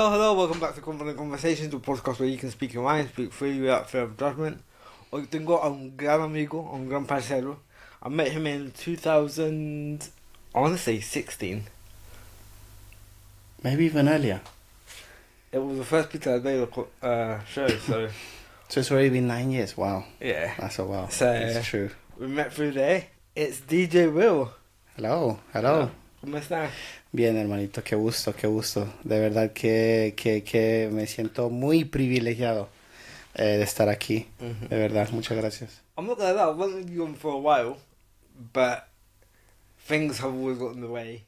Hello, welcome back to Confident Conversations, the podcast where you can speak your mind, speak freely without fear of judgment. Hoy tengo a un gran amigo, a un gran parcero. I met him in 2000, I want to say 16. Maybe even earlier. It was the first Peter Albero show, so So it's already been 9 years. Wow. yeah. That's a while. So It's true. we met through there. It's DJ Will. Hello. ¿Cómo estás? Bien, hermanito. Qué gusto, qué gusto. De verdad que me siento muy privilegiado de estar aquí. De verdad, muchas gracias. I'm not gonna lie, I've wanted you on for a while, but things have always got in the way.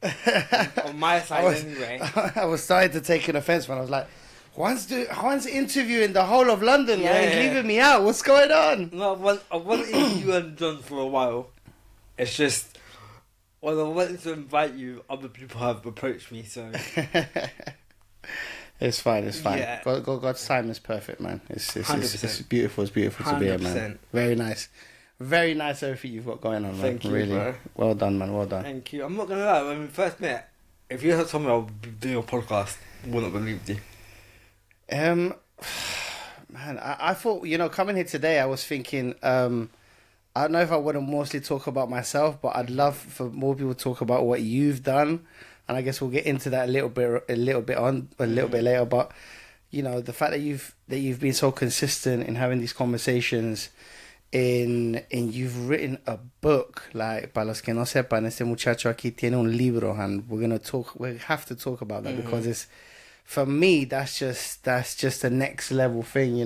On my side, anyway. I was starting to take an offense when I was like, Juan's interviewing the whole of London, man. He's leaving me out. What's going on? No, I've wanted you and John for a while. It's just, when I wanted to invite you, other people have approached me, so... It's fine. Yeah. God's time is perfect, man. It's beautiful. It's beautiful to be here, man. 100%. Very nice everything you've got going on, man. Thank you, really. bro. Well done, man. Well done. Thank you. I'm not gonna lie, when we first met, if you had told me I would be doing a podcast, I wouldn't have believed you. Man, I thought, coming here today, I was thinking, I don't know if I want to mostly talk about myself, but I'd love for more people to talk about what you've done, and I guess we'll get into that a little bit later. But the fact that you've been so consistent in having these conversations, in you've written a book. Like, para los que no sepan, este muchacho aquí tiene un libro, and we have to talk about that because it's, for me, that's just the next level thing,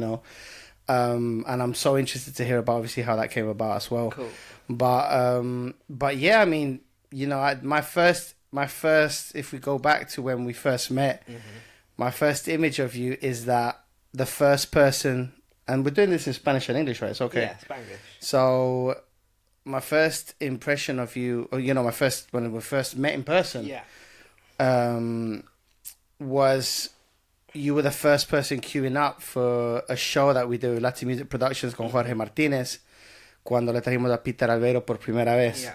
and I'm so interested to hear about obviously how that came about as well. Cool. But yeah, I mean, my first, if we go back to when we first met, my first image of you is that the first person, and we're doing this in Spanish and English, right? It's okay. Yeah, Spanglish. So my first impression of you, or when we first met in person, was you were the first person queuing up for a show that we do, Latin Music Productions con Jorge Martínez, cuando le trajimos a Peter Albero por primera vez,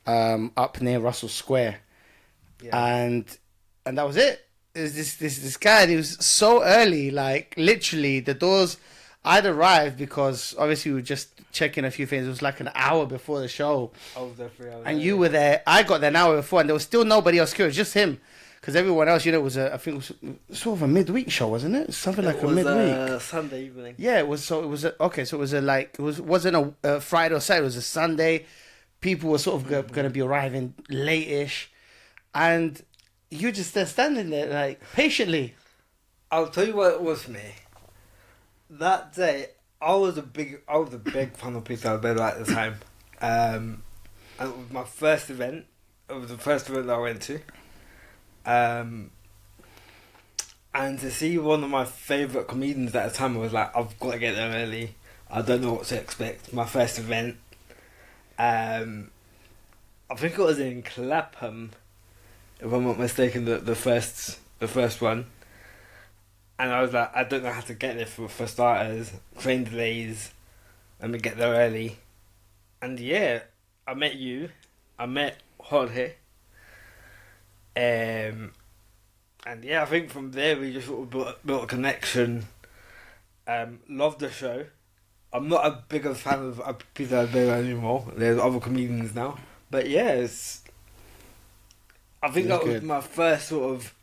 up near Russell Square. And that was it. It was this guy, and he was so early, like literally the doors, I'd arrived because obviously we were just checking a few things. It was like an hour before the show. I was there 3 hours. And you were there. I got there an hour before, and there was still nobody else queuing. It was just him. Because everyone else, it was I think it was sort of a midweek show, wasn't it? Something like a midweek. Sunday evening. Yeah, it was. So it was wasn't a Friday or Saturday. It was a Sunday. People were sort of going to be arriving late-ish, and you just there standing there like patiently. I'll tell you what it was for me. That day, I was a big fan of Peter Albero at the time. And it was my first event. It was the first event that I went to. And to see one of my favourite comedians at the time, I was like, I've got to get there early. I don't know what to expect. My first event. I think it was in Clapham, if I'm not mistaken, the first one. And I was like, I don't know how to get there for starters. Train delays. Let me get there early. And yeah, I met you. I met Jorge. And yeah, I think from there we just sort of built a connection. Loved the show. I'm not a bigger fan of Peter Albero anymore. There's other comedians now. But yeah, I think that was my first sort of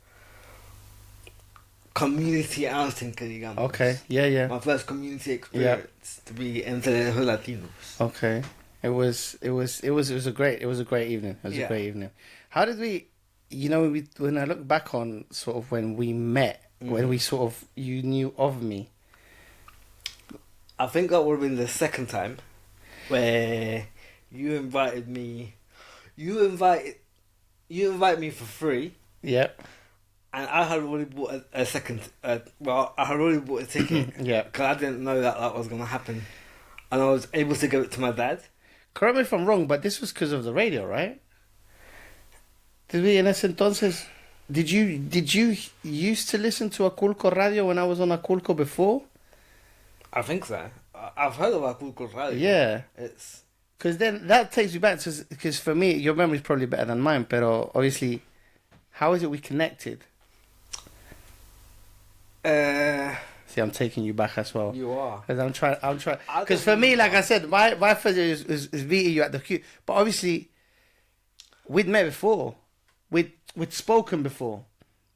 community outing, digamos. Okay, yeah. My first community experience to be into the Latinos. Okay, it was a great evening. It was a great evening. How did we? When I look back on sort of when we met, when we sort of you knew of me. I think that would have been the second time, where you invited me. You invite me for free. Yep. And I had already bought a second. I had already bought a ticket. Yeah. Because I didn't know that was going to happen, and I was able to give it to my dad. Correct me if I'm wrong, but this was because of the radio, right? Did we, en ese entonces, did you used to listen to Aculco Radio when I was on Aculco before? I think so. I've heard of Aculco Radio. Yeah. It's... Because then that takes me back, because for me, your memory's probably better than mine, but obviously, how is it we connected? See, I'm taking you back as well. You are. Because I'm trying. Because for me, like I said, my first is meeting you at the queue. But obviously, we'd met before. We'd spoken before.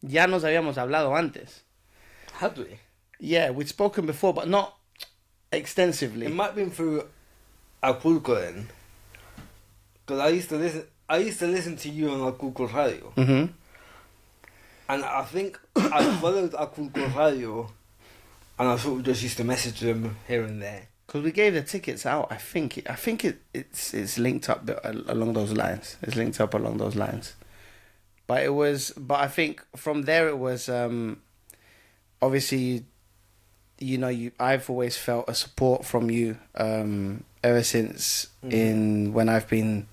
Ya nos habíamos hablado antes. Had we? Yeah, we'd spoken before, but not extensively. It might have been through Acapulco then. Because I used to listen to you on Acapulco Radio. Mm-hmm. And I think I followed Acapulco Radio, and I sort of just used to message them here and there. Because we gave the tickets out. I think it's linked up along those lines. It's linked up along those lines. But I think from there it was obviously, I've always felt a support from you ever since when I've been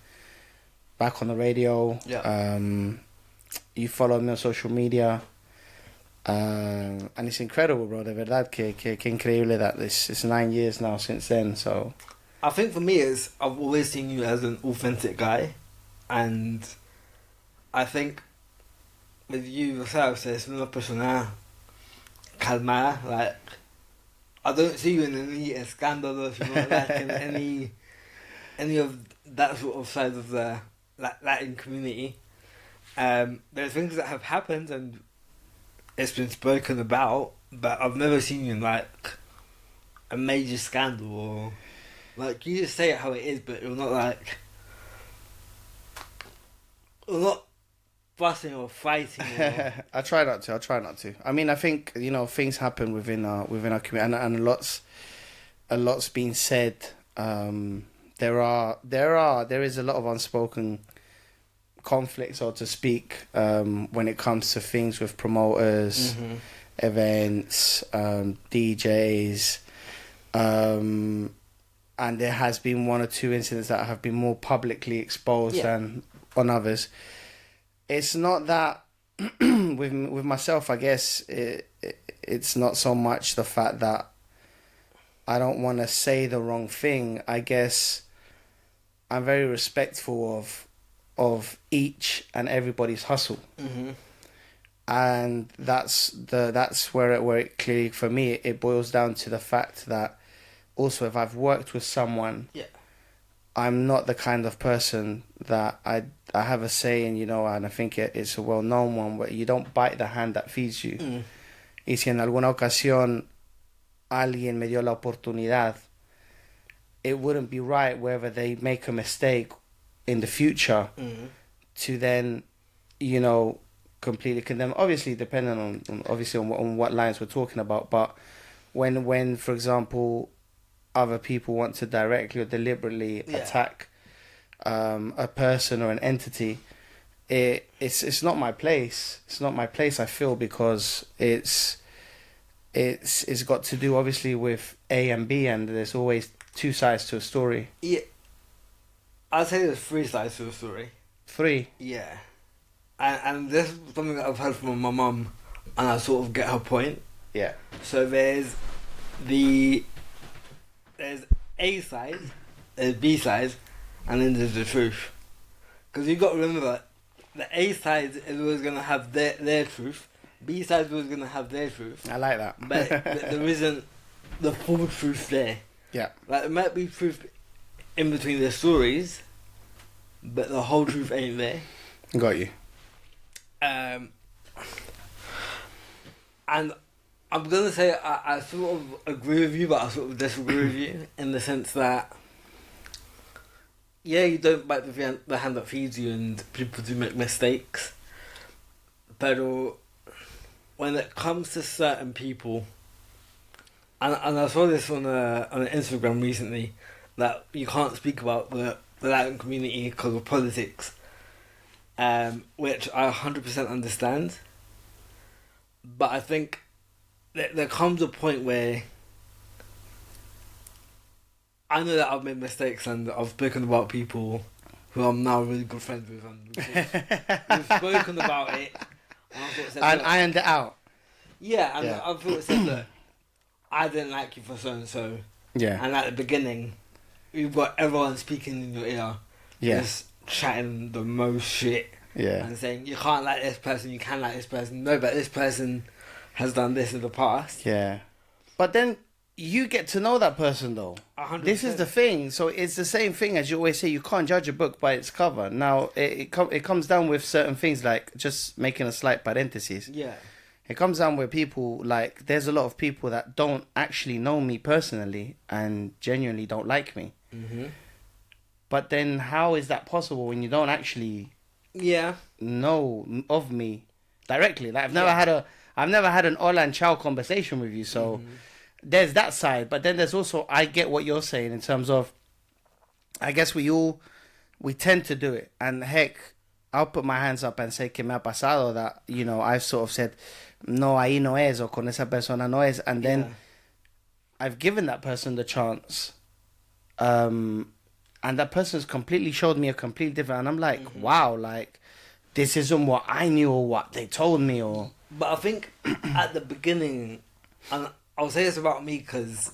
back on the radio. Yeah. You follow me on social media. And it's incredible, bro. De verdad que increíble that it's 9 years now since then. So I think for me is I've always seen you as an authentic guy, and I think with you yourself, es una persona calmada. Like, I don't see you in any scandals, like in any of that sort of side of the Latin community. There's things that have happened and it's been spoken about, but I've never seen you in like a major scandal or like you just say it how it is, but you're not fussing or fighting. Or... I try not to. I mean, I think things happen within our community, and a lot's been said. There is a lot of unspoken conflict, so to speak, when it comes to things with promoters, events, DJs, and there has been one or two incidents that have been more publicly exposed than on others. It's not that with myself, I guess it's not so much the fact that I don't want to say the wrong thing. I guess I'm very respectful of each and everybody's hustle, and that's where it clearly for me it boils down to the fact that also if I've worked with someone, I'm not the kind of person that I have a saying, and I think it's a well-known one, where you don't bite the hand that feeds you. Y si en alguna ocasión alguien me dio la oportunidad, it wouldn't be right whether they make a mistake in the future to then, completely condemn. Obviously, depending on what lines we're talking about. But when for example, other people want to directly or deliberately attack a person or an entity, it's not my place. It's not my place. I feel, because it's got to do obviously with A and B, and there's always two sides to a story. Yeah. I'd say there's 3 sides to the story. 3? Yeah. And this is something that I've heard from my mum, and I sort of get her point. Yeah. So there's A side, there's B side, and then there's the truth. Because you've got to remember that the A side is always going to have their truth, B side is always going to have their truth. I like that. But there isn't the full truth there. Yeah. Like, there might be truth in between their stories, but the whole truth ain't there. Got you. And I'm gonna say I sort of agree with you, but I sort of disagree with you in the sense that you don't bite the hand that feeds you, and people do make mistakes. But when it comes to certain people, and I saw this on an Instagram recently, that you can't speak about the Latin community because of politics, which I 100% understand. But I think there comes a point where I know that I've made mistakes and I've spoken about people who I'm now really good friends with, and we've spoken about it. And ironed it out. Yeah, and I thought it said that I didn't like you for so and so. Yeah. And at the beginning, you've got everyone speaking in your ear, just chatting the most shit. Yeah. And saying, you can't like this person, you can like this person. No, but this person has done this in the past. Yeah. But then you get to know that person though. 100%. This is the thing. So it's the same thing as you always say. You can't judge a book by its cover. Now it comes down with certain things, like just making a slight parenthesis. Yeah. It comes down with people, like there's a lot of people that don't actually know me personally and genuinely don't like me. Mm-hmm. But then how is that possible when you don't actually know of me directly? Like I've never had an hola and ciao conversation with you, so there's that side. But then there's also, I get what you're saying in terms of, I guess we tend to do it. And heck, I'll put my hands up and say que me ha pasado, that, you know, I've sort of said, no, ahí no es, or con esa persona no es. And then I've given that person the chance. And that person's completely showed me a completely different, and I'm like, wow, like, this isn't what I knew or what they told me, or... But I think at the beginning, and I'll say this about me because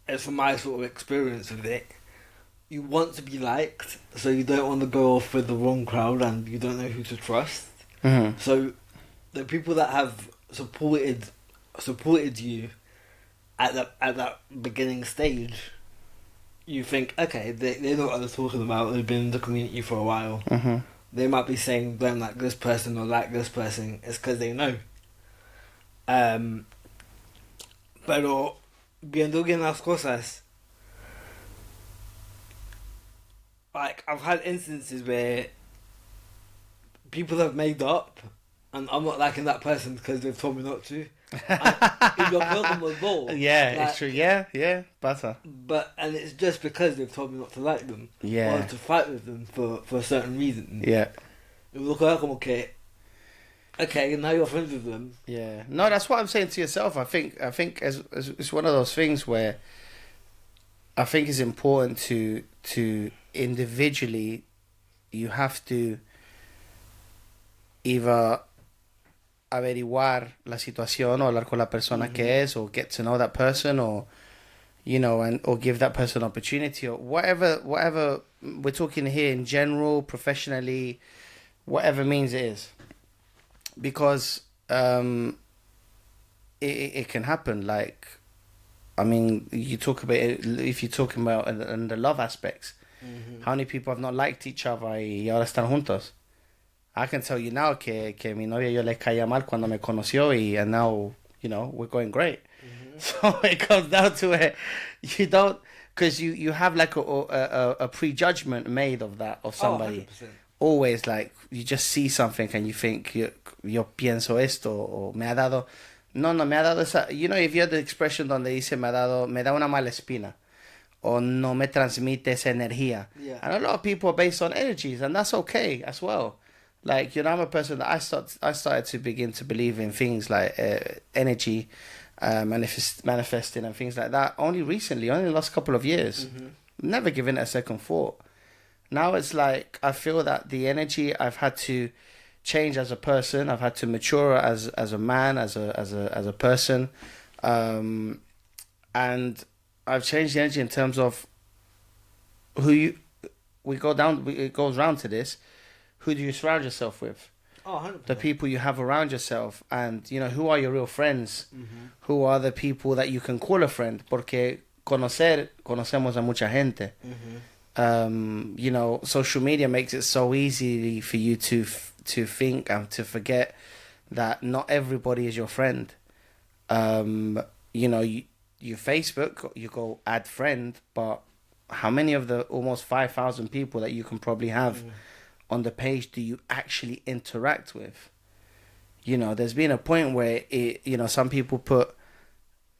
it's from my sort of experience with it, you want to be liked, so you don't want to go off with the wrong crowd and you don't know who to trust. Mm-hmm. So the people that have supported you at that beginning stage, you think, okay, they know what they're talking about, they've been in the community for a while. Mm-hmm. They might be saying don't like this person or like this person. It's because they know. Pero viendo bien las cosas, like I've had instances where people have made up, and I'm not liking that person because they've told me not to. And you're welcome as well. Yeah, like, it's true. Yeah, pasa. And it's just because they've told me not to like them. Yeah. Or to fight with them for a certain reason. Yeah. You look like I'm okay, now you're friends with them. Yeah. No, that's what I'm saying to yourself. I think as it's one of those things where I think it's important to individually, you have to either averiguar la situación, o hablar con la persona que es, or get to know that person, or you know, or give that person opportunity, or whatever we're talking here in general, professionally, whatever means it is, because it can happen. Like, I mean, you talk about it, if you're talking about in the love aspects, how many people have not liked each other y ahora están juntos? I can tell you now que mi novia yo le caía mal cuando me conoció, and now, you know, we're going great. So it comes down to it. You don't, because you have like a prejudgment made of that, of somebody. Oh, 100%. Always, like, you just see something and you think, yo pienso esto, or me ha dado... No, me ha dado esa... You know, if you have the expression donde dice me da una mala espina, or no me transmite esa energía. Yeah. And a lot of people are based on energies, and that's okay as well. Like, you know, I'm a person that I started to begin to believe in things like energy, manifesting and things like that only recently, only the last couple of years. Never given it a second thought. Now it's like, I feel that the energy I've had to change as a person, I've had to mature as a man, as a person, and I've changed the energy in terms of it goes round to this. Who do you surround yourself with? Oh, 100%. The people you have around yourself, and, you know, who are your real friends? Who are the people that you can call a friend? Porque conocemos a mucha gente. You know, social media makes it so easy for you to think and to forget that not everybody is your friend. You know, you Facebook, you go add friend, but how many of the almost 5,000 people that you can probably have on the page do you actually interact with? You know, there's been a point where some people put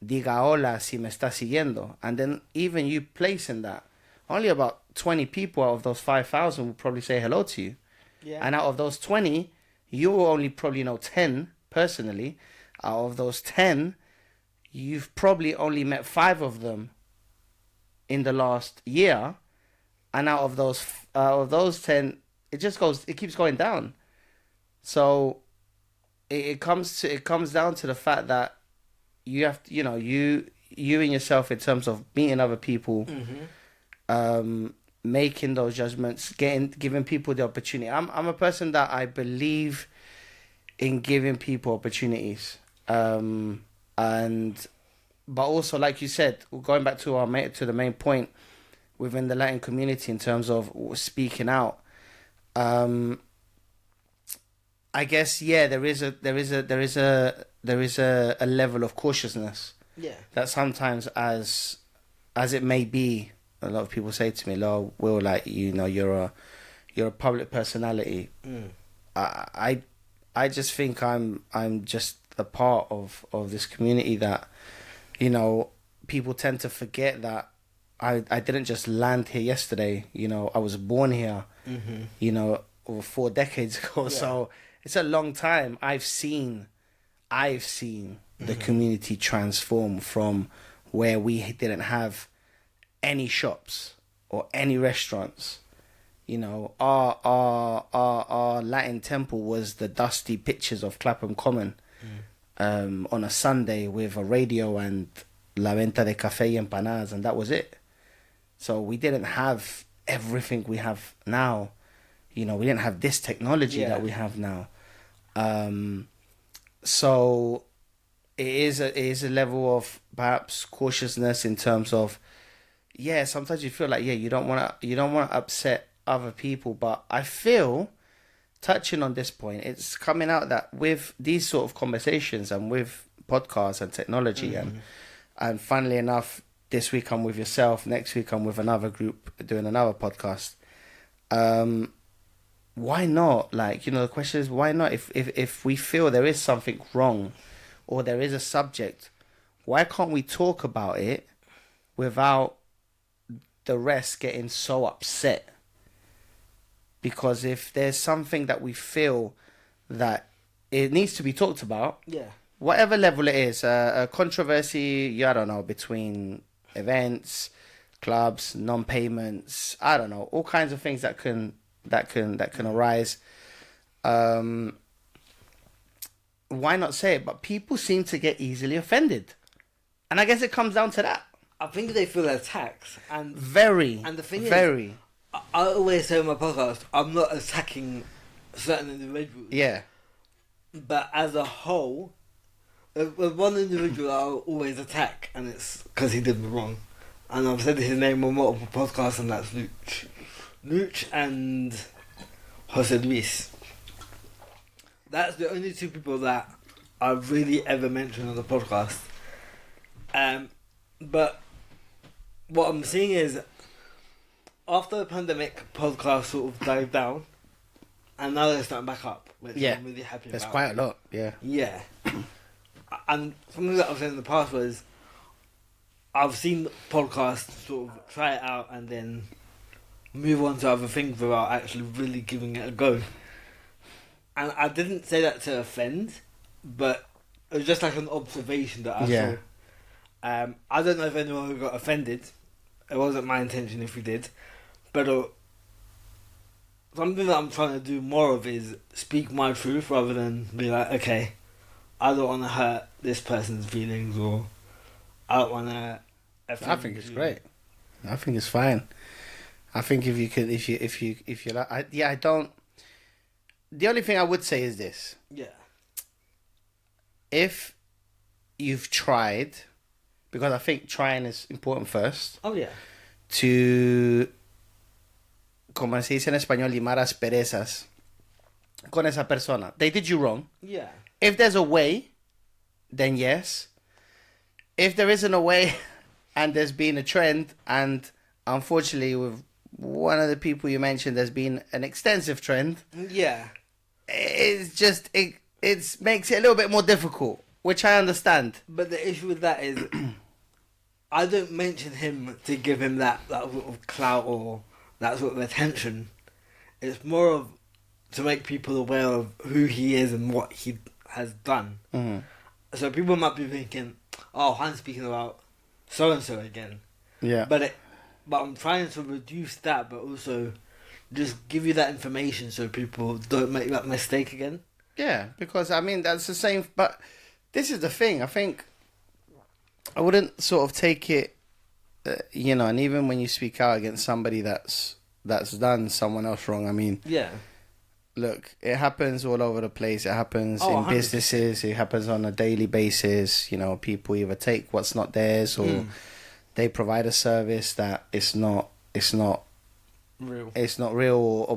diga hola si me está siguiendo, and then even you placing that, only about 20 people out of those 5,000 will probably say hello to you. Yeah. And out of those 20, you will only probably know 10 personally. Out of those 10, you've probably only met 5 of them in the last year, and out of those 10, it keeps going down. So it comes down to the fact that you have to, you and yourself, in terms of meeting other people, making those judgments, giving people the opportunity. I'm a person that I believe in giving people opportunities. But also, like you said, going back to the main point within the Latin community in terms of speaking out. I guess there is a level of cautiousness. Yeah. That sometimes, as it may be, a lot of people say to me, "Lo, Will, like, you're a public personality." I just think I'm just a part of this community that, people tend to forget that I didn't just land here yesterday. I was born here. Over 4 decades ago. Yeah. So it's a long time. I've seen the community transform from where we didn't have any shops or any restaurants. Our Latin temple was the dusty pitches of Clapham Common on a Sunday with a radio and la venta de café y empanadas, and that was it. So we didn't have everything we have now. We didn't have this technology that we have now. So it is a level of perhaps cautiousness in terms of, sometimes you feel like, you don't want to upset other people. But I feel, touching on this point, it's coming out that with these sort of conversations and with podcasts and technology and funnily enough, this week I'm with yourself, next week I'm with another group doing another podcast. Why not? Like, the question is, why not? If we feel there is something wrong or there is a subject, why can't we talk about it without the rest getting so upset? Because if there's something that we feel that it needs to be talked about, whatever level it is, a controversy, I don't know, between events, clubs, non-payments, I don't know, all kinds of things that can arise. Why not say it? But people seem to get easily offended, and I guess it comes down to that. I think they feel attacked, and the thing is, I always say on my podcast, I'm not attacking certain individuals. Yeah. But as a whole, with one individual I'll always attack, and it's because he did me wrong. And I've said his name on multiple podcasts, and that's Luch and Jose Luis. That's the only 2 people that I've really ever mentioned on the podcast. But what I'm seeing is, after the pandemic, podcasts sort of died down, and now they're starting back up, which I'm really happy about. There's quite a lot, Yeah. And something that I've said in the past was, I've seen podcasts sort of try it out and then move on to other things without actually really giving it a go. And I didn't say that to offend, but it was just like an observation that I saw. I don't know if anyone got offended. It wasn't my intention if we did. But something that I'm trying to do more of is speak my truth rather than be like, okay, I don't want to hurt this person's feelings, or I don't want to. I think it's great. I think it's fine. I think if you like, I don't. The only thing I would say is this. Yeah. If you've tried, because I think trying is important first. Oh yeah. To, como se dice en español, limar asperezas con esa persona. They did you wrong. Yeah. If there's a way, then yes. If there isn't a way, and there's been a trend, and unfortunately with one of the people you mentioned, there's been an extensive trend. Yeah. It's just, it makes it a little bit more difficult, which I understand. But the issue with that is, I don't mention him to give him that sort of clout or that sort of attention. It's more of to make people aware of who he is and what he has done. Mm-hmm. So people might be thinking, oh, Juan's speaking about so-and-so again. Yeah. But I'm trying to reduce that, but also just give you that information so people don't make that mistake again. Yeah, because, I mean, that's the same. But this is the thing. I think I wouldn't sort of take it, and even when you speak out against somebody that's done someone else wrong, I mean... Yeah. look, it happens all over the place. It happens Oh, in 100%. businesses. It happens on a daily basis. You know, people either take what's not theirs, or they provide a service that it's not Real. it's not real, or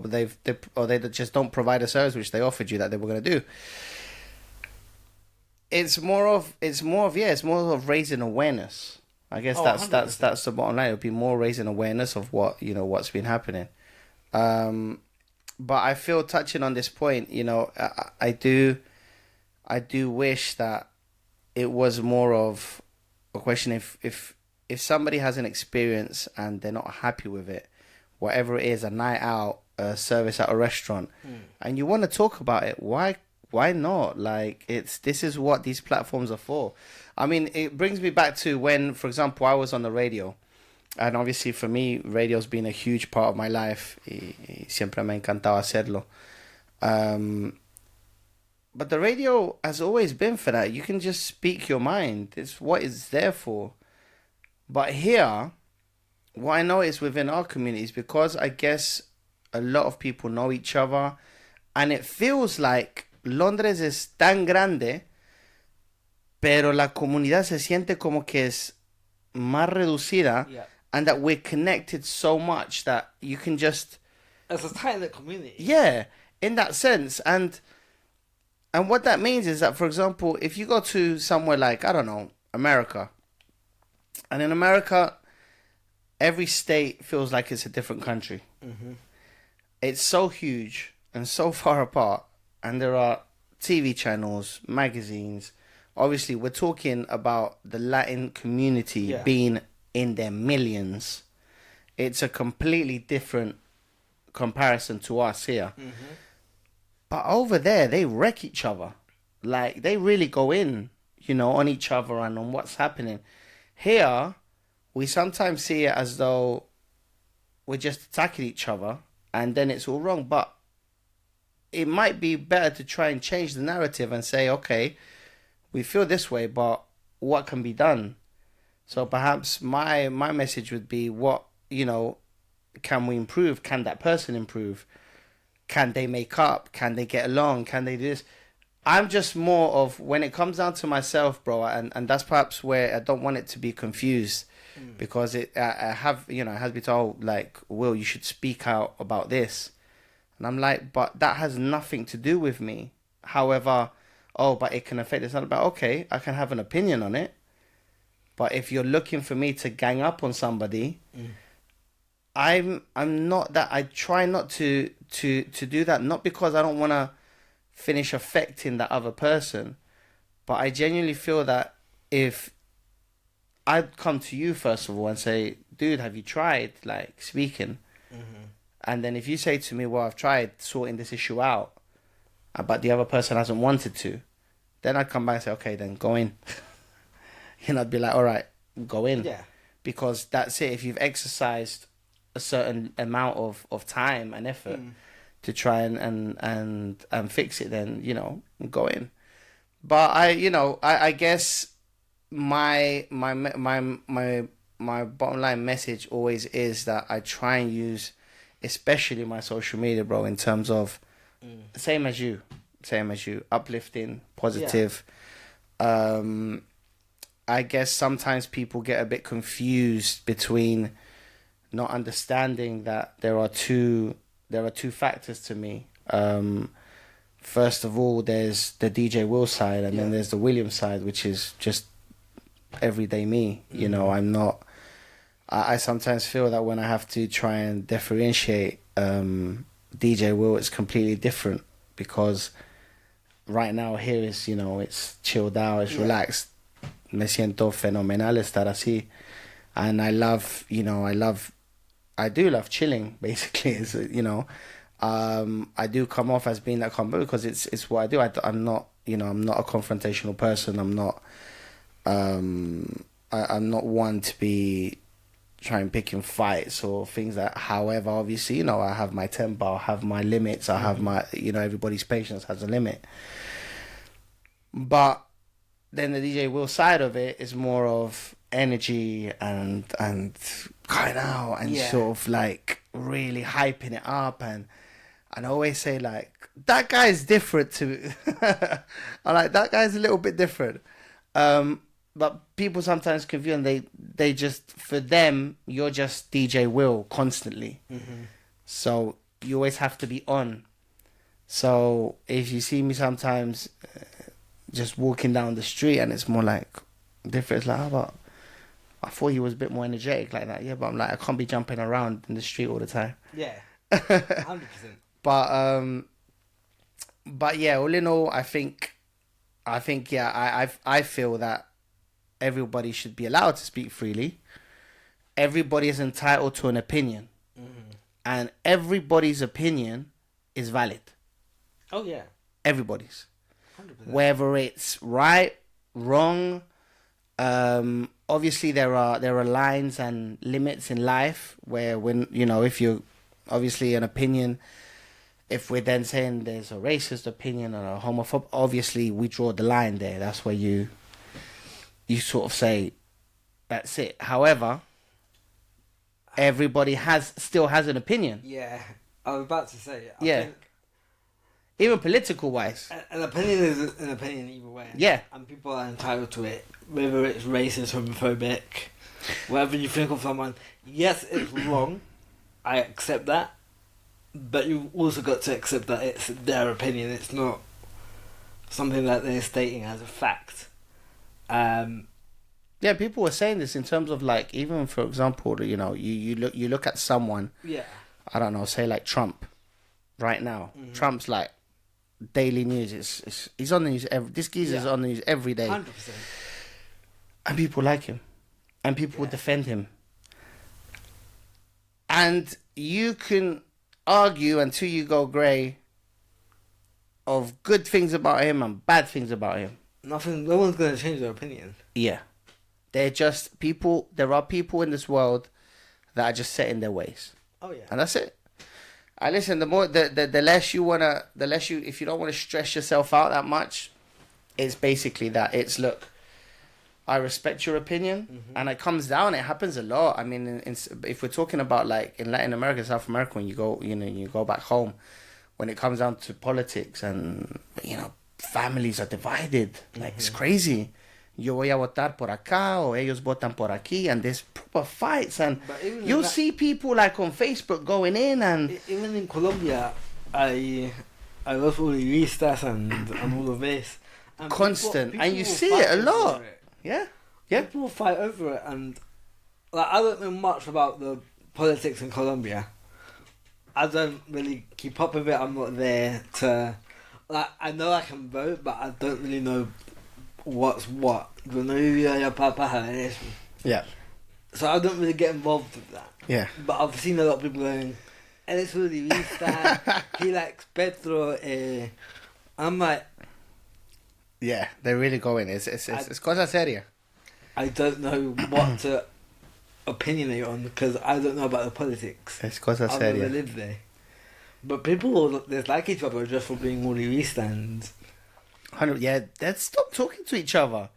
they just don't provide a service which they offered you that they were going to do. It's more of raising awareness. I guess Oh, that's 100%. that's the bottom line. It'll be more raising awareness of what's been happening. But I feel, touching on this point, I do wish that it was more of a question. If somebody has an experience and they're not happy with it, whatever it is, a night out, a service at a restaurant, and you want to talk about it, why not? Like, this is what these platforms are for. I mean, it brings me back to when, for example, I was on the radio. And obviously, for me, radio's been a huge part of my life. Y siempre me ha encantado hacerlo. But the radio has always been for that. You can just speak your mind. It's what it's there for. But here, what I notice within our communities, because I guess a lot of people know each other, and it feels like Londres es tan grande, pero la comunidad se siente como que es más reducida. Yeah. And that we're connected so much that you can just... It's a tight-knit community. Yeah, in that sense. And what that means is that, for example, if you go to somewhere like, I don't know, America. And in America, every state feels like it's a different country. Mm-hmm. It's so huge and so far apart. And there are TV channels, magazines. Obviously, we're talking about the Latin community being in their millions. It's a completely different comparison to us here. Mm-hmm. But over there, they wreck each other. Like, they really go in, on each other and on what's happening. Here, we sometimes see it as though we're just attacking each other and then it's all wrong. But it might be better to try and change the narrative and say, okay, we feel this way, but what can be done? So perhaps my message would be, what, can we improve? Can that person improve? Can they make up? Can they get along? Can they do this? I'm just more of, when it comes down to myself, bro, and that's perhaps where I don't want it to be confused, because it has been told, like, Will, you should speak out about this. And I'm like, but that has nothing to do with me. However, but it can affect this. I'm like, okay, I can have an opinion on it. But if you're looking for me to gang up on somebody, I'm not that. I try not to do that, not because I don't want to finish affecting that other person, but I genuinely feel that if I'd come to you first of all and say, dude, have you tried like speaking? Mm-hmm. And then if you say to me, well, I've tried sorting this issue out, but the other person hasn't wanted to, then I'd come back and say, okay, then go in. I'd be like, all right, go in. Yeah. Because that's it. If you've exercised a certain amount of time and effort to try and fix it, then, go in. But I guess my bottom line message always is that I try and use, especially my social media, bro, in terms of same as you, uplifting, positive. Yeah. I guess sometimes people get a bit confused between not understanding that there are two factors to me. First of all, there's the DJ Will side, and then there's the William side, which is just everyday me. I'm not. I sometimes feel that when I have to try and differentiate DJ Will, it's completely different, because right now here is, it's chilled out, it's relaxed. Me siento fenomenal estar así. And I do love chilling, basically. It's, I do come off as being that combo because it's what I do. I'm not a confrontational person. I'm not one to be trying picking fights or things that. However, obviously, I have my temper, I have my limits, I have my, everybody's patience has a limit. But then the DJ Will side of it is more of energy and crying out and sort of like really hyping it up, and and I always say like, that guy's different to. I'm like, that guy's a little bit different. But people sometimes confuse, and they just, for them, you're just DJ Will constantly. Mm-hmm. So you always have to be on. So if you see me sometimes just walking down the street and it's more like different, it's like, how about, I thought he was a bit more energetic like that. Yeah, but I'm like, I can't be jumping around in the street all the time. Yeah, 100%. But yeah, all in all, I think yeah, I feel that everybody should be allowed to speak freely. Everybody is entitled to an opinion, and everybody's opinion is valid. Oh yeah, everybody's, 100%. Whether it's right, wrong. Obviously, there are lines and limits in life where, when if you're obviously an opinion. If we're then saying there's a racist opinion or a homophobic, obviously we draw the line there. That's where you sort of say, that's it. However, everybody still has an opinion. Yeah, I was about to say. I think even political wise, an opinion is an opinion either way. Yeah, and people are entitled to it, whether it's racist, homophobic, whatever you think of someone. Yes, it's wrong. I accept that. But you've also got to accept that it's their opinion. It's not something that they're stating as a fact. Yeah, people were saying this in terms of like, even for example, you look at someone. Yeah. I don't know, say like Trump, right now. Mm-hmm. Trump's like daily news. He's on the news. This geezer's on the news every day. 100%. And people like him, and people defend him. And you can argue until you go grey of good things about him and bad things about him. No one's going to change their opinion. Yeah. They're just people. There are people in this world that are just set in their ways. Oh yeah. And that's it. And listen, the less you if you don't want to stress yourself out that much, it's basically that. It's, look, I respect your opinion, and it comes down. It happens a lot. I mean, if we're talking about like in Latin America, South America, when you go back home, when it comes down to politics, and families are divided. Like, it's crazy. Yo voy a votar por acá, or ellos votan por aquí, and there's proper fights, and you'll see people like on Facebook going in, and even in Colombia, I love all the listas and all of this. And constant, people and you see it a lot. Yeah. People fight over it, and like, I don't know much about the politics in Colombia. I don't really keep up with it. I'm not there to, like, I know I can vote, but I don't really know what's what. Yeah. So I don't really get involved with that. Yeah. But I've seen a lot of people going, "Él es uribista, he likes Petro." I'm like, yeah, they're really going. It's cosa seria. I don't know what to opinionate on because I don't know about the politics. Es cosa seria. I've never lived there. But people dislike each other just for being uribista and... Yeah, let's stop talking to each other.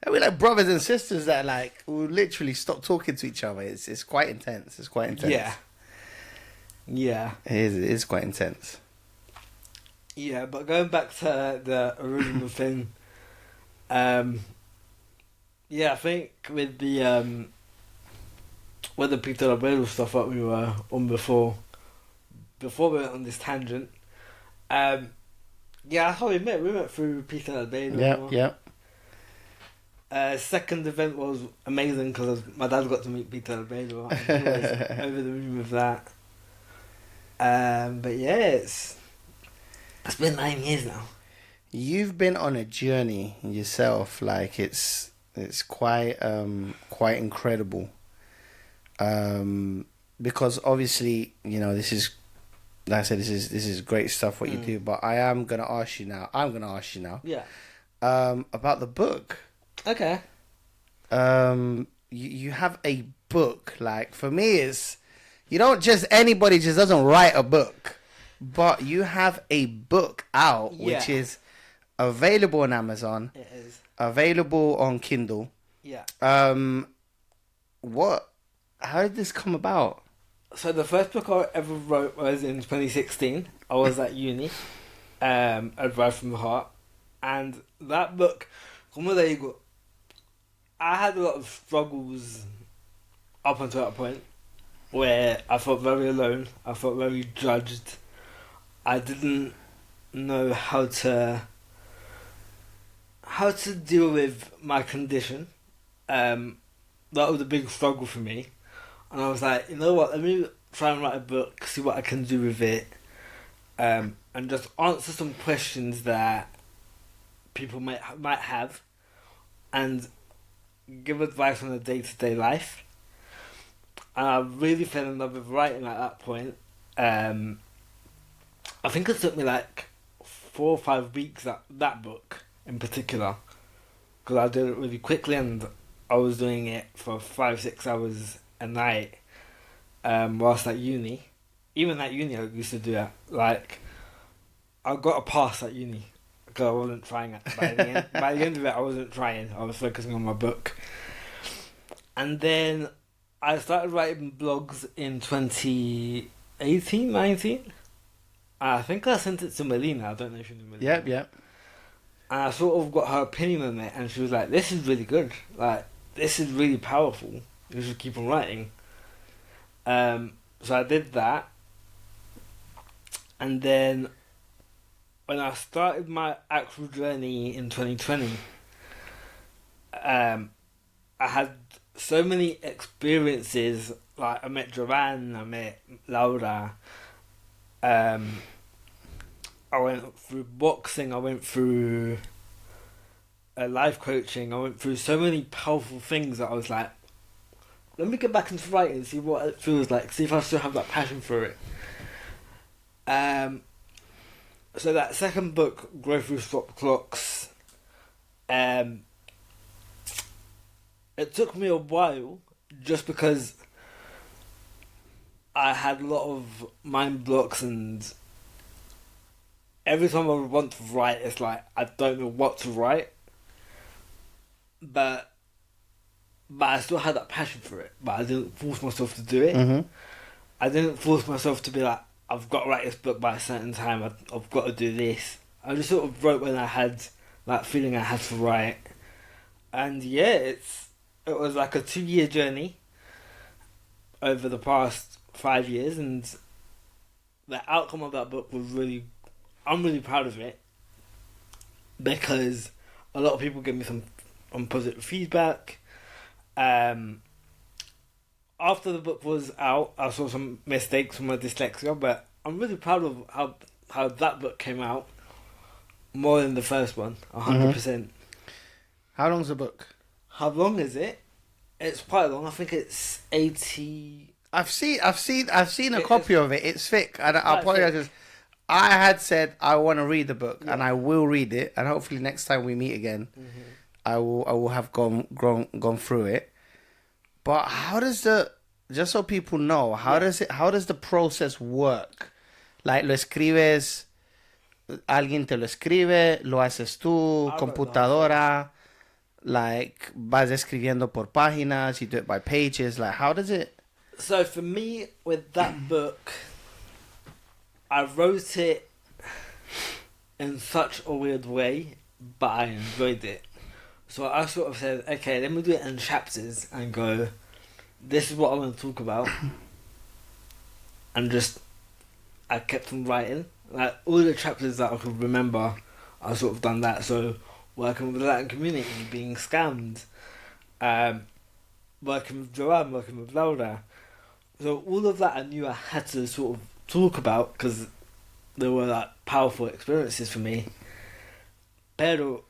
We're like brothers and sisters that like will literally stop talking to each other. It's quite intense. It's quite intense. Yeah. Yeah. It is quite intense. Yeah, but going back to the original thing, yeah, I think with the Peter Abreu stuff that we were on before we went on this tangent, yeah, that's how we met. We met through Peter Abreu. Yeah. Second event was amazing because my dad got to meet Peter Abreu. He was over the moon with that. But yeah, it's been 9 years now. You've been on a journey yourself. Like it's quite incredible. Because obviously, this is, like I said, this is great stuff what you do. But I'm gonna ask you now. Yeah. About the book. Okay. You have a book. Like, for me, it's, anybody just doesn't write a book, but you have a book out, which is available on Amazon. It is available on Kindle. Yeah. How did this come about? So the first book I ever wrote was in 2016. I was at uni, Advice from the Heart, and that book, como le digo, I had a lot of struggles up until that point where I felt very alone. I felt very judged. I didn't know how to deal with my condition. That was a big struggle for me, and I was like, you know what? Let me try and write a book, see what I can do with it, and just answer some questions that people might have, and give advice on a day-to-day life. And I really fell in love with writing at that point. I think it took me like 4 or 5 weeks, that book in particular, because I did it really quickly, and I was doing it for 5-6 hours a night whilst at uni. Even at uni I used to do that. Like, I got a pass at uni because I wasn't trying it. By the end of it, I wasn't trying. I was focusing on my book. And then I started writing blogs in 2018, 19. I think I sent it to Melina. I don't know if you know Melina. Yep. And I sort of got her opinion on it, and she was like, "This is really good. Like, this is really powerful. You should keep on writing." So I did that, and then when I started my actual journey in 2020, I had so many experiences. Like, I met Joanne, I met Laura. I went through boxing, I went through life coaching, I went through so many powerful things that I was like, let me get back into writing and see what it feels like, see if I still have that passion for it. So that second book, Grow Through Stop Clocks, it took me a while just because I had a lot of mind blocks, and every time I want to write, it's like I don't know what to write. But I still had that passion for it. But I didn't force myself to do it. Mm-hmm. I didn't force myself to be like, I've got to write this book by a certain time. I've got to do this. I just sort of wrote when I had that feeling I had to write. And yeah, it was like a 2-year journey over the past 5 years, and the outcome of that book was I'm really proud of it, because a lot of people gave me some positive feedback. After the book was out, I saw some mistakes from my dyslexia, but I'm really proud of how that book came out more than the first one, 100%. Mm-hmm. How long's the book? How long is it? It's quite long. I think it's 80. I've seen a copy of it. It's thick, and I'll apologize because I had said I want to read the book, and I will read it, and hopefully next time we meet again, I will have gone through it. But how does just so people know, how does the process work? Like, lo escribes, alguien te lo escribe, lo haces tú, computadora, like, vas escribiendo por páginas, you do it by pages, like, how does it? So for me, with that book, I wrote it in such a weird way, but I enjoyed it. So I sort of said, okay, let me do it in chapters and go, this is what I want to talk about. And I kept on writing. Like, all the chapters that I could remember, I sort of done that. So, working with the Latin community, being scammed, working with Joanne, working with Laura. So all of that I knew I had to sort of talk about, because they were like powerful experiences for me. But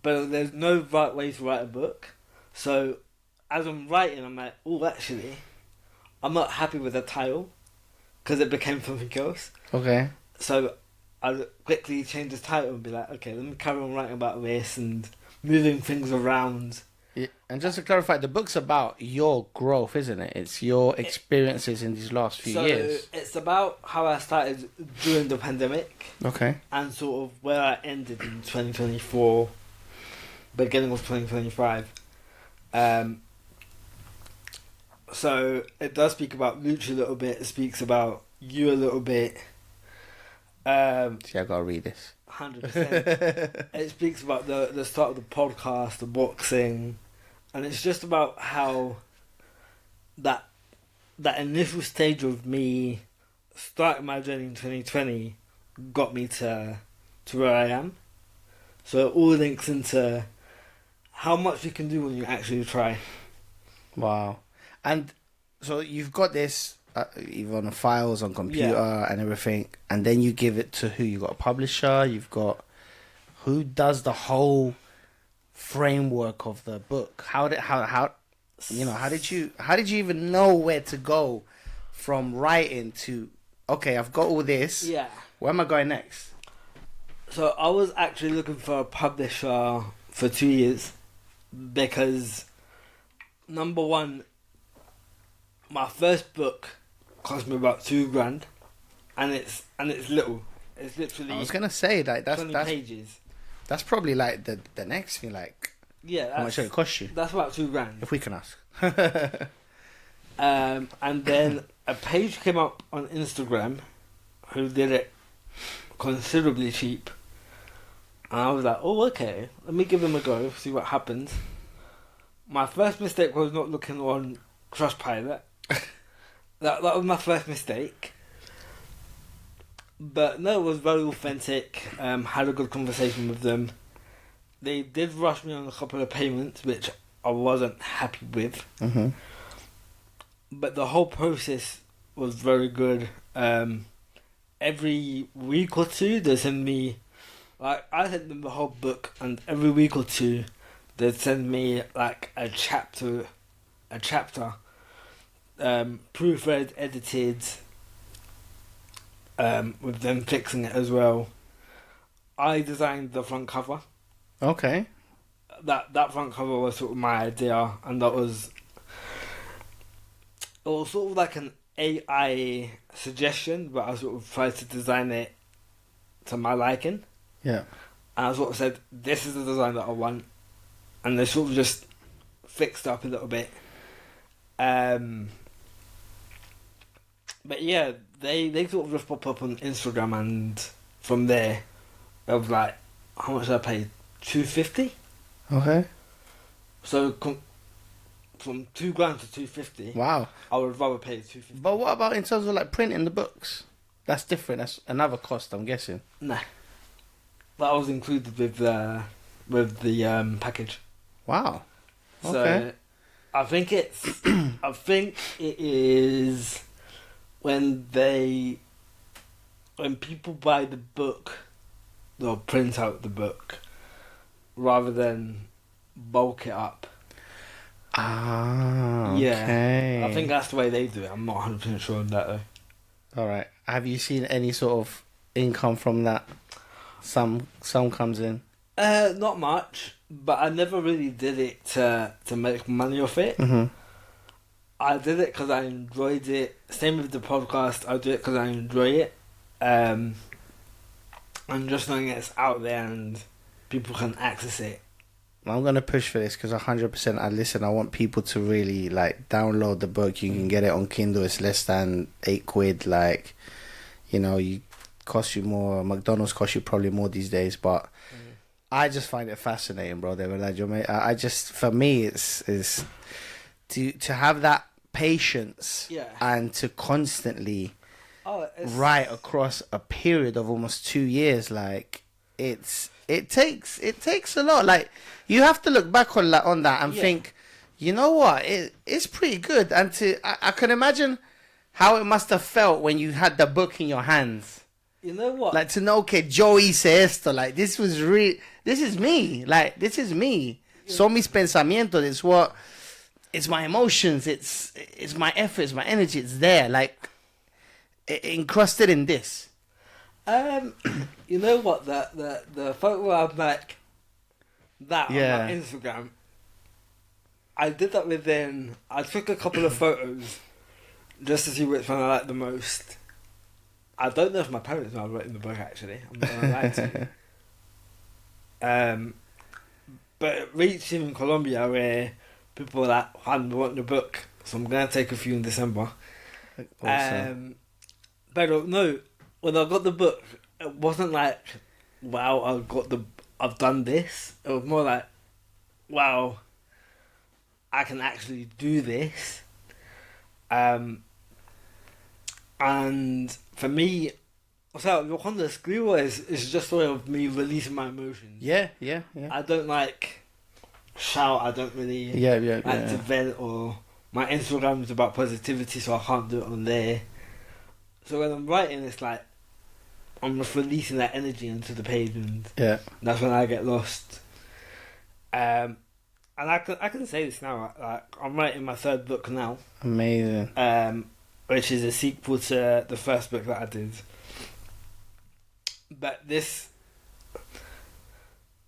there's no right way to write a book. So as I'm writing, I'm like, oh, actually, I'm not happy with the title, because it became something else. Okay. So I'd quickly change the title and be like, okay, let me carry on writing about this and moving things around. Yeah. And just to clarify, the book's about your growth, isn't it? It's your experiences in these last few years. It's about how I started during the pandemic. Okay. And sort of where I ended in 2024, beginning of 2025. So it does speak about Lucha a little bit. It speaks about you a little bit. See, I gotta read this. 100%. It speaks about the start of the podcast, the boxing, and it's just about how that initial stage of me starting my journey in 2020 got me to where I am. So it all links into how much you can do when you actually try. Wow. And so you've got this either on the files, on computer and everything, and then you give it to who? You got a publisher, you've got... Who does the whole framework of the book? How did you even know where to go from writing to, okay, I've got all this. Yeah. Where am I going next? So I was actually looking for a publisher for 2 years because, number one, my first book cost me about $2,000, and it's little. It's literally. I was gonna say like that's 20 pages. That's probably like the next thing. Like, yeah, how much did it cost you? That's about $2,000. If we can ask. And then a page came up on Instagram who did it considerably cheap. And I was like, oh, okay, let me give them a go, see what happens. My first mistake was not looking on Trustpilot. that was my first mistake. But no, it was very authentic. Had a good conversation with them. They did rush me on a couple of payments, which I wasn't happy with. Mm-hmm. But the whole process was very good. Every week or two, they send me, like, I sent them the whole book, and every week or two, they'd send me like a chapter, proofread, edited, with them fixing it as well. I designed the front cover. Okay. That front cover was sort of my idea, and it was sort of like an AI suggestion, but I sort of tried to design it to my liking. Yeah. And I sort of said, this is the design that I want, and they sort of just fixed up a little bit. But yeah, they sort of just pop up on Instagram, and from there, I was like, how much did I pay? $250. Okay. So from $2,000 to $250. Wow. I would rather pay $250. But what about in terms of like printing the books? That's different. That's another cost, I'm guessing. Nah, that was included with the package. Wow. So Okay. I think it is when people buy the book, they'll print out the book rather than bulk it up. Ah, Yeah, okay. I think that's the way they do it. I'm not 100% sure on that though. All right. Have you seen any sort of income from that? Some comes in. Not much, but I never really did it to make money off it. Mm-hmm. I did it because I enjoyed it. Same with the podcast. I do it because I enjoy it. And just knowing it's out there and people can access it. I'm going to push for this because 100% I want people to really like download the book. You can get it on Kindle. It's less than £8. Like, you cost you more. McDonald's cost you probably more these days, but I just find it fascinating, bro. I just, for me, it's to have that patience and to constantly write across a period of almost 2 years. Like, it takes a lot. Like, you have to look back on that and think, you know what, it's pretty good. And I can imagine how it must have felt when you had the book in your hands. You know what? Like, to know, okay, Joe hice esto. Like, this is me. Like, this is me. Son mis pensamientos. It's my emotions. It's my efforts, my energy. It's there. Like, encrusted in this. You know what? The photo of like that on my Instagram, I did that within. I took a couple of photos just to see which one I like the most. I don't know if my parents know I wrote in the book. Actually, I'm not gonna lie to you. But it reached in Colombia where people were like, "Juan, we want the book," so I'm gonna take a few in December. Awesome. But no, when I got the book, it wasn't like, wow, I've done this. It was more like, wow, I can actually do this. And for me, so Wakanda Skriwa is just a way of me releasing my emotions. Yeah. I don't like shout. I don't really like to vent, or my Instagram is about positivity, so I can't do it on there. So when I'm writing, it's like I'm just releasing that energy into the page, and that's when I get lost. And I can say this now. Like, I'm writing my third book now. Amazing. Which is a sequel to the first book that I did. But the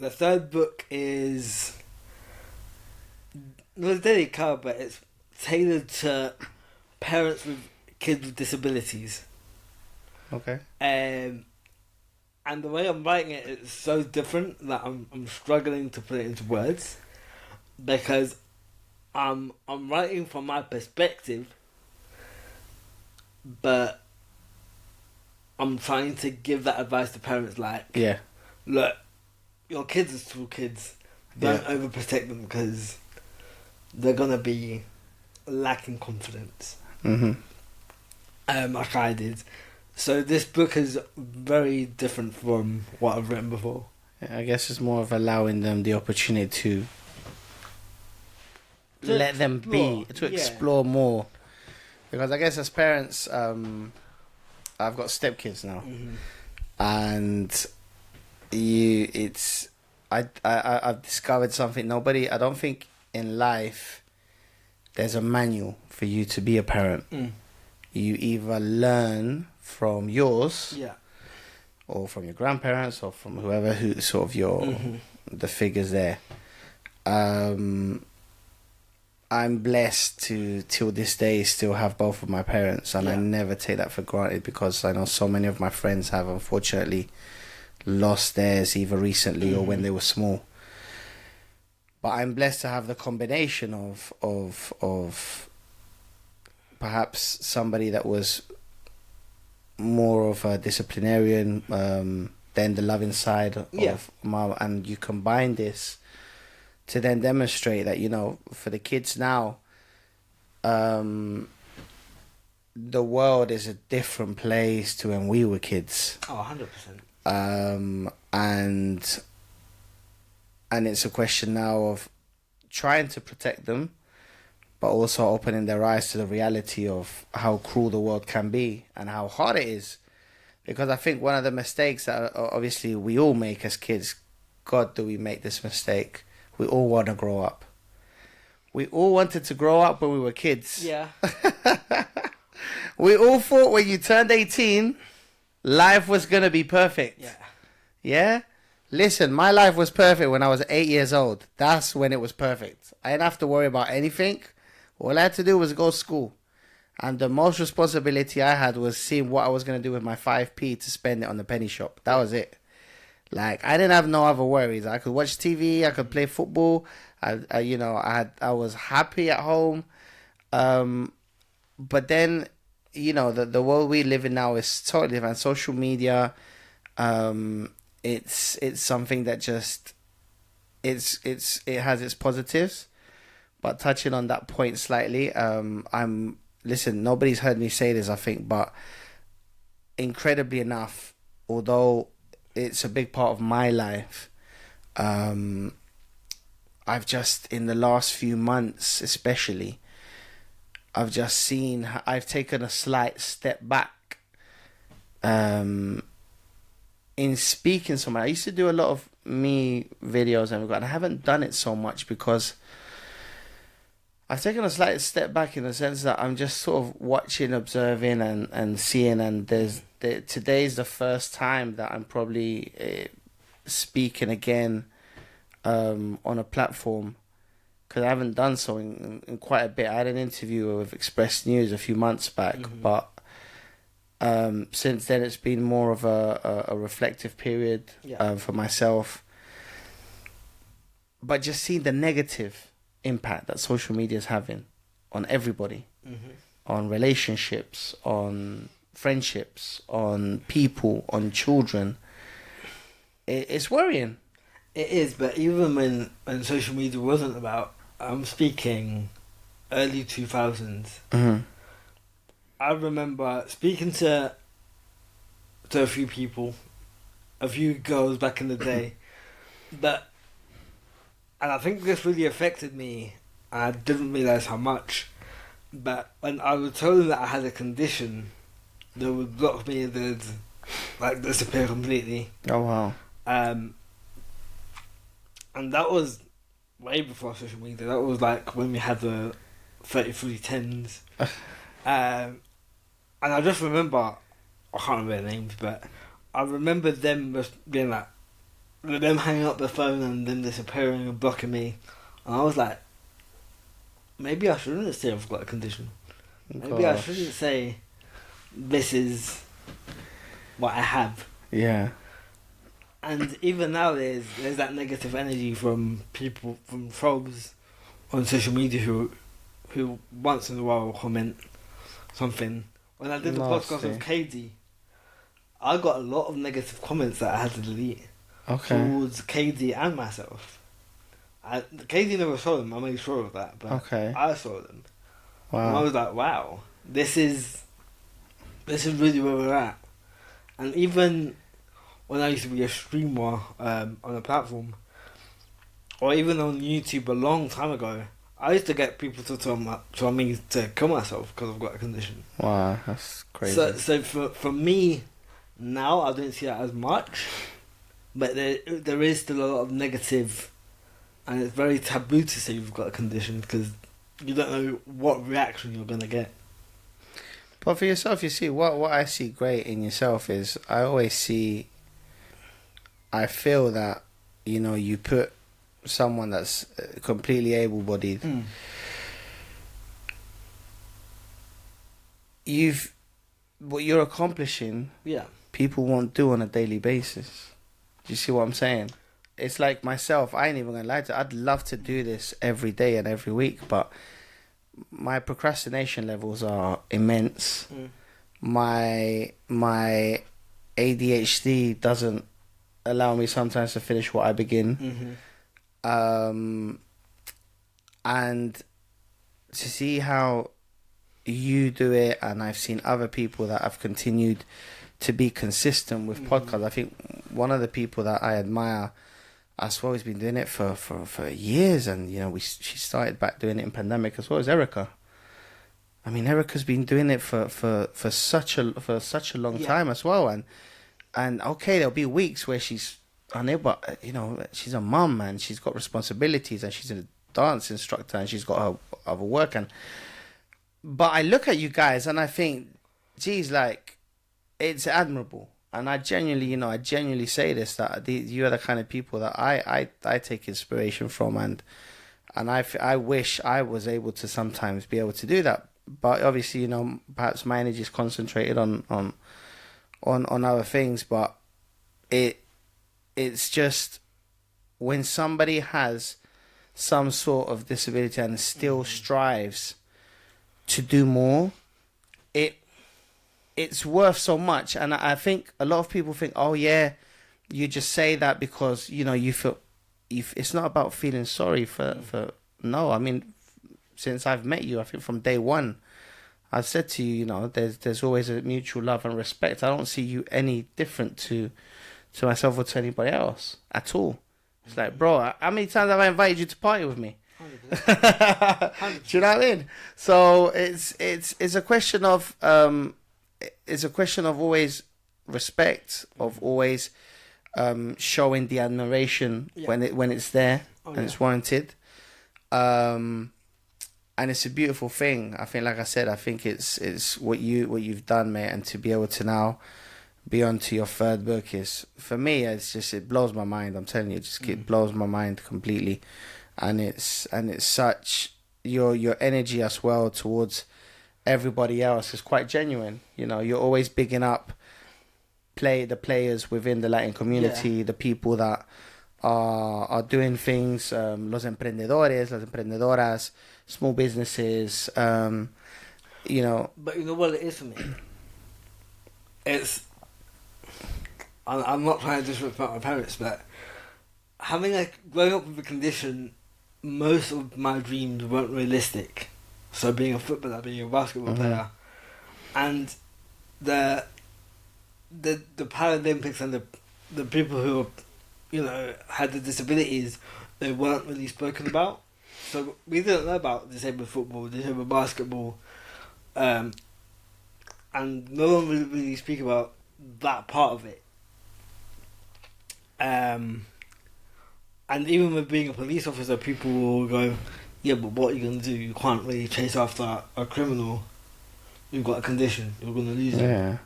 third book is not dedicated, but it's tailored to parents with kids with disabilities. Okay. And the way I'm writing it is so different that I'm struggling to put it into words, because I'm writing from my perspective, but I'm trying to give that advice to parents, like, look, your kids are still kids. Don't overprotect them, because they're gonna be lacking confidence. Like I did. So this book is very different from what I've written before. I guess it's more of allowing them the opportunity to let them be, to explore more. Because I guess as parents, I've got stepkids now, and I've discovered something. I don't think in life there's a manual for you to be a parent. You either learn from yours, or from your grandparents, or from whoever who sort of the figures there. I'm blessed to, till this day, still have both of my parents, and I never take that for granted, because I know so many of my friends have unfortunately lost theirs either recently or when they were small. But I'm blessed to have the combination of perhaps somebody that was more of a disciplinarian, than the loving side of mom, and you combine this to then demonstrate that, you know, for the kids now, the world is a different place to when we were kids. 100%. And it's a question now of trying to protect them, but also opening their eyes to the reality of how cruel the world can be and how hard it is. Because I think one of the mistakes that obviously we all make as kids, God, do we make this mistake? We all want to grow up. We all wanted to grow up when we were kids. Yeah. We all thought when you turned 18, life was going to be perfect. Yeah. Yeah? Listen, my life was perfect when I was 8 years old. That's when it was perfect. I didn't have to worry about anything. All I had to do was go to school. And the most responsibility I had was seeing what I was going to do with my 5p to spend it on the penny shop. That was it. Like, I didn't have no other worries. I could watch TV. I could play football. I was happy at home. But then, you know, the world we live in now is totally different. Social media, it's something that just it has its positives. But touching on that point slightly, listen, nobody's heard me say this, I think, but incredibly enough, although it's a big part of my life, I've just, in the last few months especially, I've just seen, I've taken a slight step back in speaking to someone. I used to do a lot of me videos, and I haven't done it so much because I've taken a slight step back, in the sense that I'm just sort of watching, observing, and seeing. And today's the first time that I'm probably speaking again on a platform, because I haven't done so in quite a bit. I had an interview with Express News a few months back, but since then it's been more of a reflective period for myself. But just seeing the negative impact that social media is having on everybody, Mm-hmm. on relationships, on friendships, on people, on children. It's worrying. It is, but even when social media wasn't about, I'm speaking early 2000s. Mm-hmm. I remember speaking to a few people, a few girls back in the day, that, and I think this really affected me. I didn't realize how much, but when I was told them that I had a condition that would block me, that like disappear completely. Oh wow. And that was way before social media. That was like when we had the 3310s. And I just remember, I can't remember their names, but I remember them just being like, them hanging up the phone and them disappearing and blocking me. And I was like, maybe I shouldn't say I've got a condition. Maybe I shouldn't say this is what I have. Yeah. And even now there's that negative energy from people, from trolls on social media who once in a while will comment something. When I did the podcast with KD, I got a lot of negative comments that I had to delete. Okay. Towards KD and myself. KD never saw them, I made sure of that, but Okay. I saw them. Wow. And I was like, wow, this is really where we're at. And even when I used to be a streamer on a platform, or even on YouTube a long time ago, I used to get people to tell me to kill myself because I've got a condition. Wow, that's crazy. So for me, now I don't see that as much, but there is still a lot of negative, and it's very taboo to say you've got a condition because you don't know what reaction you're going to get. But for yourself, you see, what I see great in yourself is I feel that, you put someone that's completely able-bodied, what you're accomplishing, people won't do on a daily basis. Do you see what I'm saying? It's like myself, I ain't even gonna lie to you, I'd love to do this every day and every week, but my procrastination levels are immense. My ADHD doesn't allow me sometimes to finish what I begin. And to see how you do it, and I've seen other people that have continued to be consistent with podcasts. I think one of the people that I admire as well has been doing it for years, and she started back doing it in pandemic as well as Erica. I mean, Erica's been doing it for such a long time as well, and okay, there'll be weeks where she's unable, but she's a mum and she's got responsibilities and she's a dance instructor and she's got her other work, but I look at you guys and I think, geez, like, it's admirable. And I genuinely say this, that you are the kind of people that I take inspiration from, and I wish I was able to sometimes be able to do that. But obviously, perhaps my energy is concentrated on other things. But it's just, when somebody has some sort of disability and still strives to do more, it's worth so much. And I think a lot of people think, oh yeah, you just say that because you feel. It's not about feeling sorry for. No, I mean, since I've met you, I think from day one, I've said to you, there's always a mutual love and respect. I don't see you any different to myself or to anybody else at all. It's like, bro, how many times have I invited you to party with me? 100%. Do you know what I mean? So it's a question of always respect, of always showing the admiration when it's there and it's warranted. And it's a beautiful thing. I think, like I said, it's what you've done, mate, and to be able to now be on to your third book is, for me, it blows my mind. I'm telling you, it blows my mind completely. And it's such, your energy as well towards everybody else is quite genuine. You're always bigging up the players within the Latin community, the people that are doing things, los emprendedores, las emprendedoras, small businesses, you know. But you know what it is for me? It's... I'm not trying to disrespect my parents, but growing up with a condition, most of my dreams weren't realistic. So being a footballer, being a basketball player, and the Paralympics and the people who, had the disabilities, they weren't really spoken about. So we didn't know about disabled football, disabled basketball, and no one would really speak about that part of it. And even with being a police officer, people will go, yeah, but what are you going to do? You can't really chase after a criminal. You've got a condition. You're going to lose it.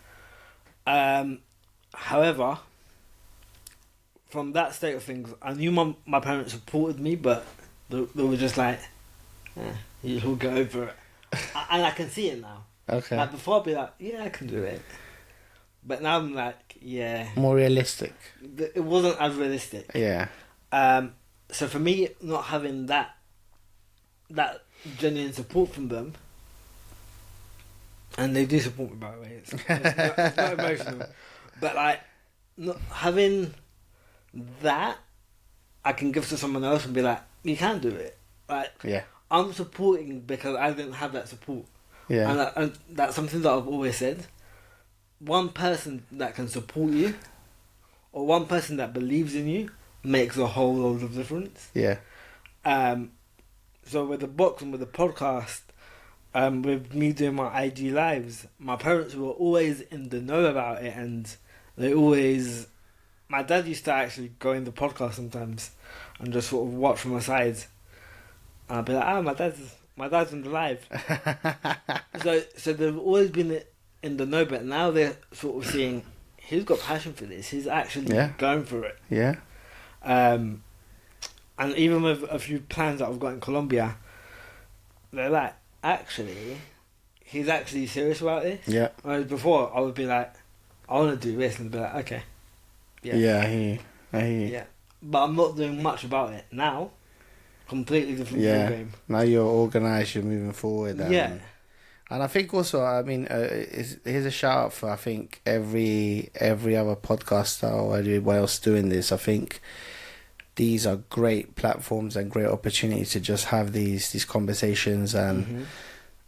However, from that state of things, I knew my parents supported me, but they were just like, you'll get over it. And I can see it now. Okay. Like before, I'd be like, yeah, I can do it. But now I'm like, yeah. More realistic. It wasn't as realistic. Yeah. So for me, not having that genuine support from them, and they do support me, by the way, it's not emotional, but like not having that, I can give to someone else and be like, you can do it. Like, yeah, I'm supporting because I didn't have that support. Yeah, and that's something that I've always said. One person that can support you, or one person that believes in you, makes a whole load of difference. Yeah. So with the box and with the podcast, with me doing my IG lives, my parents were always in the know about it, and they always... My dad used to actually go in the podcast sometimes and just sort of watch from the sides. And I'd be like, my dad's in the live. So they've always been in the know, but now they're sort of seeing, he's got passion for this. He's actually going for it. Yeah. And even with a few plans that I've got in Colombia, they're like, actually, he's actually serious about this. Yeah. Whereas before, I would be like, I want to do this, and they'd be like, okay. Yeah, I hear you. Yeah. But I'm not doing much about it now. Completely different game. Now you're organised, you're moving forward. And I think also, I mean, here's a shout out for, I think, every other podcaster or everyone else doing this. I think these are great platforms and great opportunities to just have these conversations and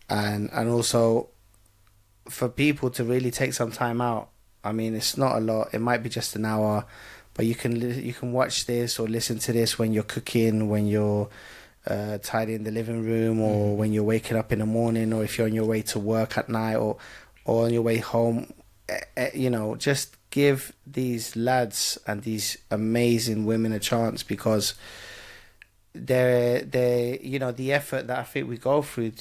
also for people to really take some time out. I mean, it's not a lot. It might be just an hour, but you can watch this or listen to this when you're cooking, when you're tidying the living room, or when you're waking up in the morning, or if you're on your way to work at night, or on your way home. Just give these lads and these amazing women a chance, because they're the effort that I think we go through,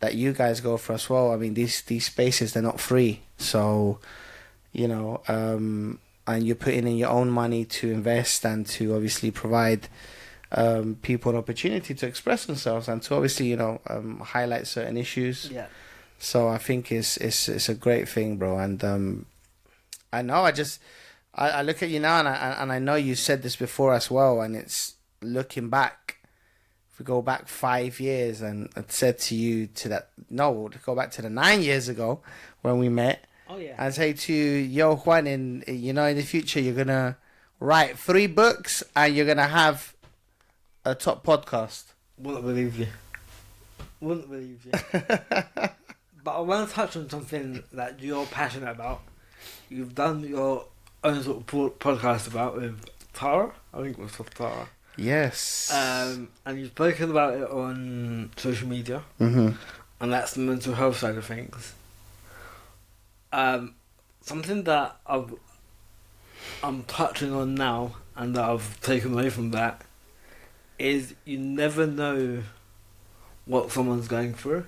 that you guys go for as well. I mean, these spaces, they're not free. So, and you're putting in your own money to invest and to obviously provide people an opportunity to express themselves and to obviously, highlight certain issues. Yeah. So I think it's a great thing, bro. And I know I look at you now and I know you said this before as well, and it's looking back. We go back 5 years and I said to you go back to the 9 years ago when we met. Oh yeah. And say to you, yo, Juan, in the future you're gonna write 3 books and you're gonna have a top podcast. Wouldn't believe you. But I want to touch on something that you're passionate about. You've done your own sort of podcast about with Tara. I think it was with Tara. Yes. And you've spoken about it on social media, and that's the mental health side of things. Something that I'm touching on now, and that I've taken away from that, is you never know what someone's going through,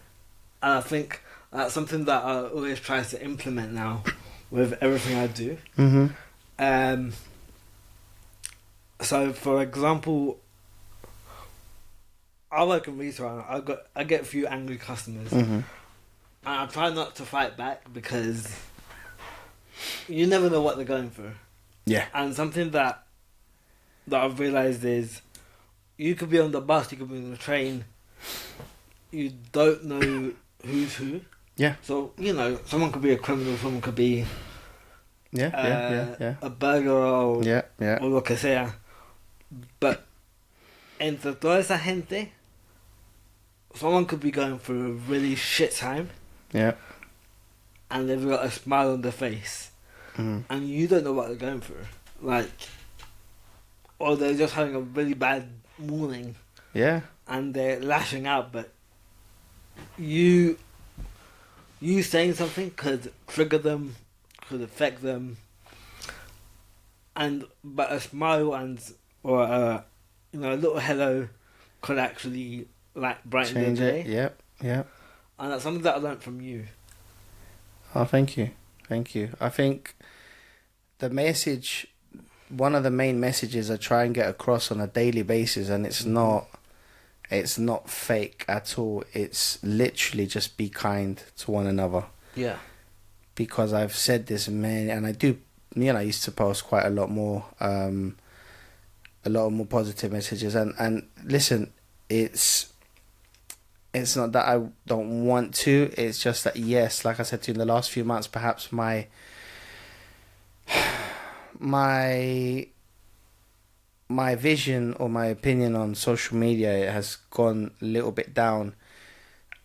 and I think that's something that I always try to implement now with everything I do. So, for example, I work in retail. I get a few angry customers, and I try not to fight back because you never know what they're going through. Yeah. And something that that I've realised is you could be on the bus, you could be on the train, you don't know who's who. Yeah. So, you know, someone could be a criminal, someone could be Yeah. a burglar or lo que sea. But entre toda esa gente, someone could be going through a really shit time. Yeah. And they've got a smile on their face. Mm. And you don't know what they're going through. Like, or they're just having a really bad morning. Yeah. And they're lashing out, but you saying something could trigger them, could affect them, but a smile or a little hello could actually like brighten Change their day. it. Yeah. And that's something that I learned from you. Oh, thank you. I think one of the main messages I try and get across on a daily basis, and it's not fake at all. It's literally just be kind to one another. Yeah. Because I've said this, man, and I do. I used to post quite a lot more positive messages. And listen, it's not that I don't want to. It's just that, yes, like I said to you in the last few months, perhaps my vision or my opinion on social media has gone a little bit down,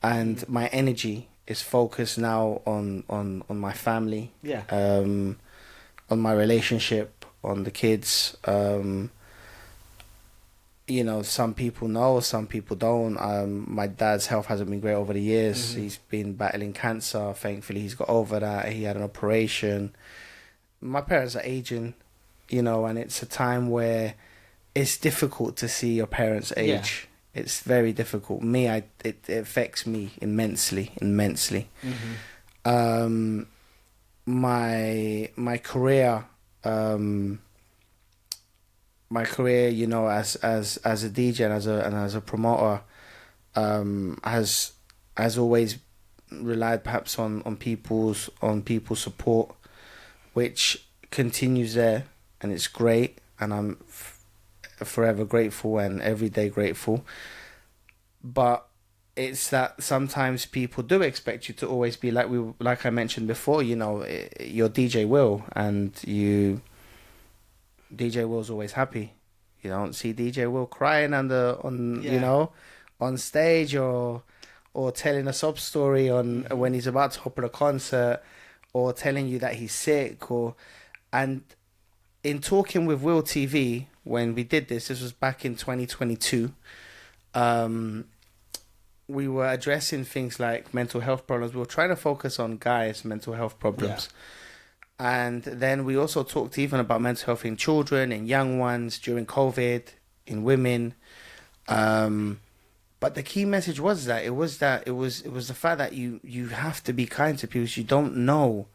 and my energy is focused now on my family, on my relationship, on the kids. Some people know, some people don't. My dad's health hasn't been great over the years. Mm-hmm. He's been battling cancer. Thankfully, he's got over that. He had an operation. My parents are aging, and it's a time where it's difficult to see your parents age. Yeah. It's very difficult. It affects me immensely. Mm-hmm. My career, as a DJ and as a promoter, has always relied perhaps on people's support, which continues there, and it's great, and I'm forever grateful and every day grateful. But it's that sometimes people do expect you to always be like I mentioned before, you're DJ Will, and DJ Will's always happy. You don't see DJ Will crying on stage or telling a sob story when he's about to open a concert, or telling you that he's sick. And in talking with Will TV, when we did this was back in 2022, we were addressing things like mental health problems. We were trying to focus on guys' mental health problems. Yeah. And then we also talked even about mental health in children, in young ones, during COVID, in women. But the key message was that it was the fact that you have to be kind to people. You don't know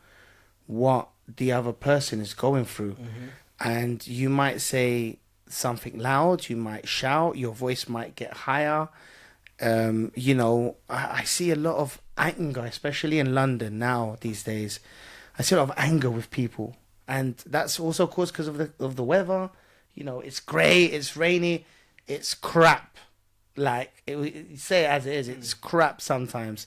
what the other person is going through. Mm-hmm. And you might say something loud, you might shout, your voice might get higher. I see a lot of anger, especially in London now these days. I see a lot of anger with people, and that's also caused because of the weather. It's grey, it's rainy, it's crap. Say it as it is, it's crap sometimes.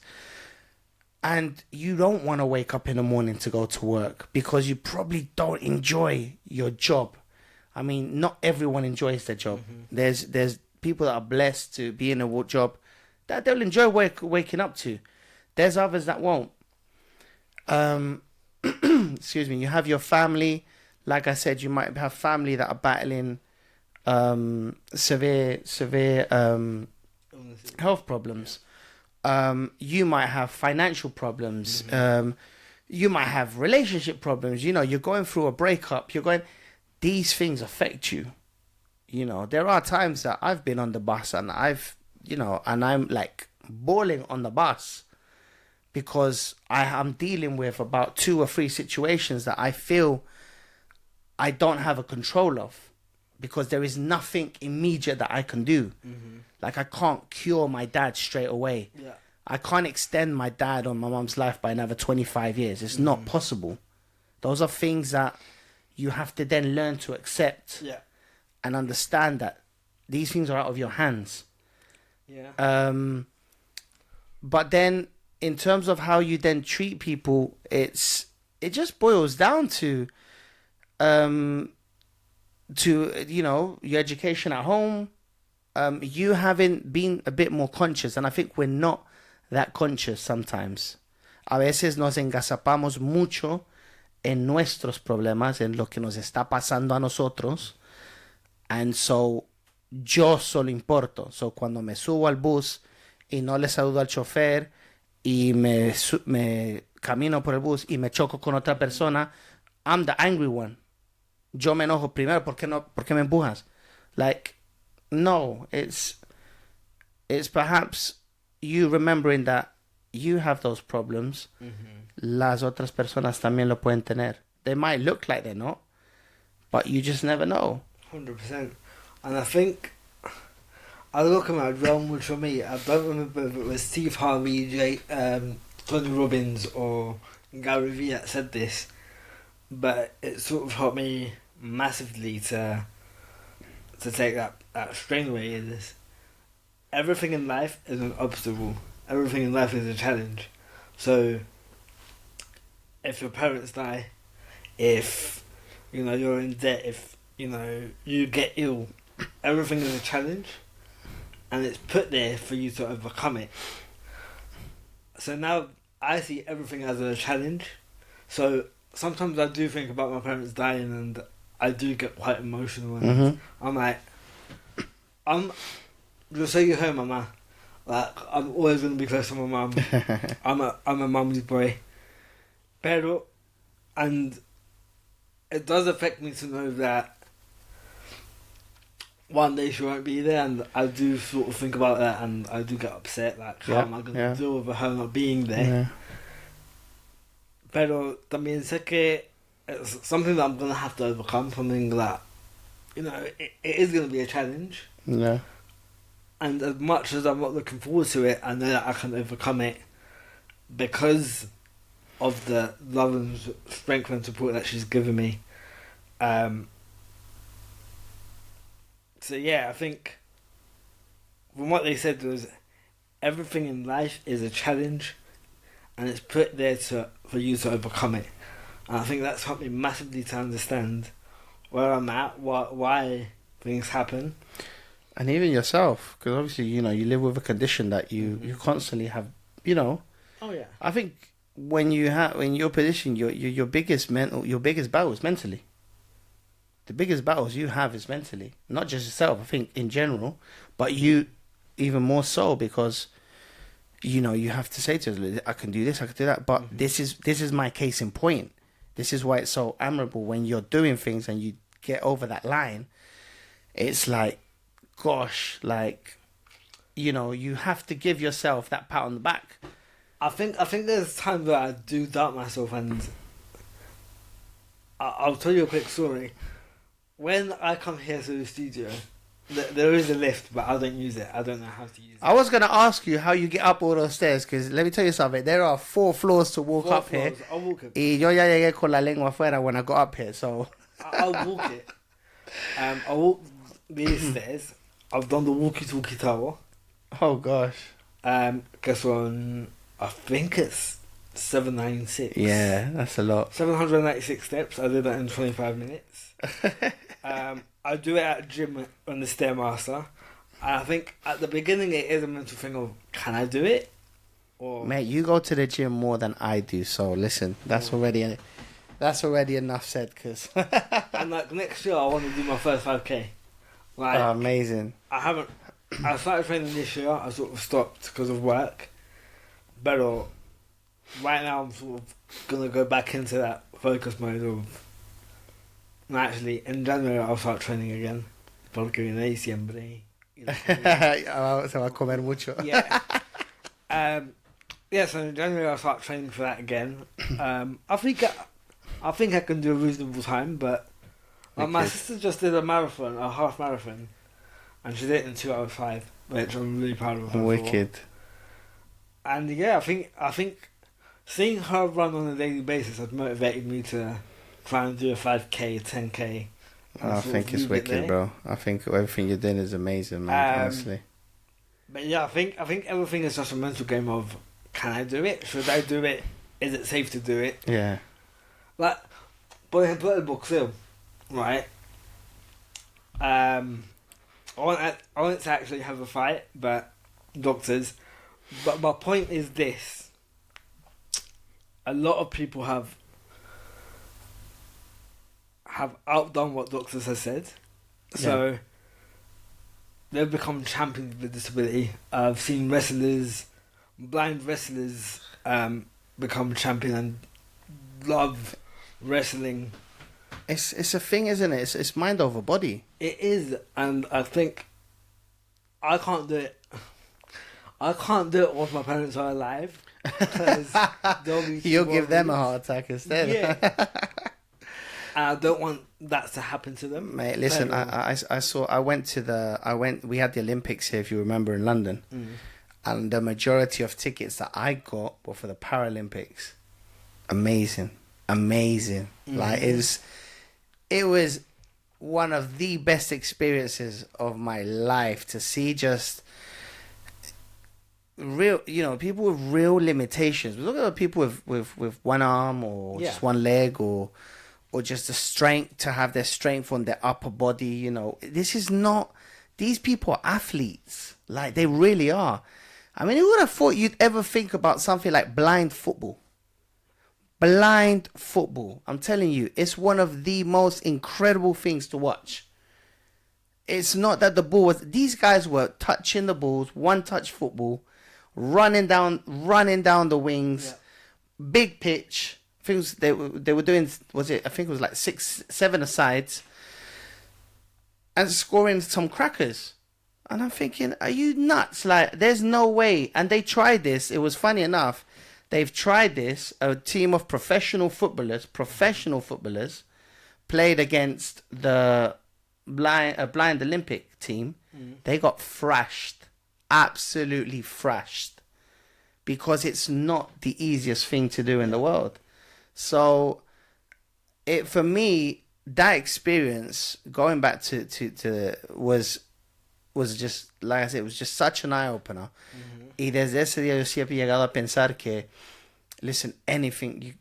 And you don't want to wake up in the morning to go to work because you probably don't enjoy your job. I mean, not everyone enjoys their job. Mm-hmm. There's people that are blessed to be in a job that they'll enjoy waking up to. There's others that won't. Excuse me. You have your family. Like I said, you might have family that are battling severe health problems. You might have financial problems. Mm-hmm. You might have relationship problems. You're going through a breakup. These things affect you. There are times that I've been on the bus and I'm like bawling on the bus because I'm dealing with about 2 or 3 situations that I feel I don't have a control of, because there is nothing immediate that I can do. Mm-hmm. Like, I can't cure my dad straight away. Yeah. I can't extend my dad or my mum's life by another 25 years. It's not possible. Those are things that you have to then learn to accept. Yeah. and understand that these things are out of your hands. Yeah. But then, in terms of how you then treat people, it just boils down to your education at home, you having been a bit more conscious, and I think we're not that conscious sometimes. A veces nos engasapamos mucho en nuestros problemas, en lo que nos está pasando a nosotros, and so yo solo importo. So cuando me subo al bus y no le saludo al chofer y me camino por el bus y me choco con otra persona, I'm the angry one. Yo me enojo primero. ¿Por qué me empujas? Like, no, it's perhaps you remembering that you have those problems. Las otras personas también lo pueden tener. They might look like they're not, but you just never know. 100%. And I think I look at my realm, which for me, I don't remember if it was Steve Harvey, Tony Robbins, or Gary Vee that said this, but it sort of helped me massively to take that strain away. Is everything in life is an obstacle. Everything in life is a challenge. So if your parents die, if you're in debt, if you get ill, everything is a challenge, and it's put there for you to overcome it. So now I see everything as a challenge. So sometimes I do think about my parents dying, and I do get quite emotional. And I'm like, you'll say you're home, mama. Like, I'm always gonna be close to my mum. I'm a mum's boy. Pero, and it does affect me to know that one day she won't be there, and I do sort of think about that, and I do get upset. Like, how am I gonna deal with her not being there? Yeah. Pero también sé que it's something that I'm gonna have to overcome. Something that it is gonna be a challenge. Yeah. And as much as I'm not looking forward to it, I know that I can overcome it because of the love and strength and support that she's given me. So yeah, I think from what they said was everything in life is a challenge, and it's put there for you to overcome it. And I think that's helped me massively to understand where I'm at, why things happen. And even yourself, because obviously, you live with a condition that you constantly have, Oh yeah. I think when you're in your position, your biggest battle is mentally. The biggest battles you have is mentally, not just yourself. I think in general, but you even more so because you have to say to us, I can do this, I can do that. But this is my case in point. This is why it's so admirable when you're doing things and you get over that line. It's like, gosh, like, you have to give yourself that pat on the back. I think there's times where I do doubt myself, and I'll tell you a quick story. When I come here to the studio, there is a lift, but I don't use it. I don't know how to use it. I was going to ask you how you get up all those stairs, because let me tell you something. There are 4 floors to walk up here. I'll walk it. Y yo ya llegué con la lengua afuera when I got up here, so... I'll walk it. I'll walk these stairs. I've done the walkie-talkie tower. Oh, gosh. Guess on, I think it's 796. Yeah, that's a lot. 796 steps. I did that in 25 minutes. I do it at a gym on the Stairmaster. And I think at the beginning it is a mental thing of, can I do it? Or Mate, you go to the gym more than I do, so listen, that's already enough said, because... And like next year I want to do my first 5k. Like, oh, amazing. I started training this year. I sort of stopped because of work. But right now I'm sort of going to go back into that focus mode of... No, actually, in January I'll start training again. Porque en diciembre... Se va a comer mucho. Yeah. So in January I'll start training for that again. I think I can do a reasonable time, but my sister just did a half marathon, and she did it in 2 hours 5, which I'm really proud of her. Wicked. For. And yeah, I think seeing her run on a daily basis has motivated me to try and do a 5k, 10k, I think it's wicked, bro. I think everything you're doing is amazing, man. Honestly. But yeah, I think everything is just a mental game of, can I do it? Should I do it? Is it safe to do it? Yeah. Like, but in the book still, right? I want to actually have a fight, but doctors. But my point is this: a lot of people have outdone what doctors have said, so they've become champions with disability. I've seen blind wrestlers, become champion and love wrestling. It's a thing, isn't it? It's mind over body. It is, and I think I can't do it. I can't do it whilst my parents are alive. You'll give them a heart attack instead. Yeah. I don't want that to happen to them. Mate, listen, we had the Olympics here, if you remember, in London. And the majority of tickets that I got were for the Paralympics. Amazing. Like, it was one of the best experiences of my life to see just real, people with real limitations. Look at people with one arm or just one leg or just the strength, to have their strength on their upper body. These people are athletes. Like, they really are. I mean, who would have thought you'd ever think about something like blind football? Blind football. I'm telling you, it's one of the most incredible things to watch. It's not that the ball was... These guys were touching the balls, one-touch football, running down the wings, big pitch. Things they were doing, I think it was like 6-7 asides, and scoring some crackers. And I'm thinking, are you nuts? Like, there's no way. And they tried this. It was funny enough. They've tried this. A team of professional footballers, played against the blind Olympic team. They got thrashed. Absolutely thrashed. Because it's not the easiest thing to do in the world. So, for me, that experience, going back to was just, like I said, it was just such an eye-opener. Y desde ese día yo siempre he llegado a pensar que, listen, anything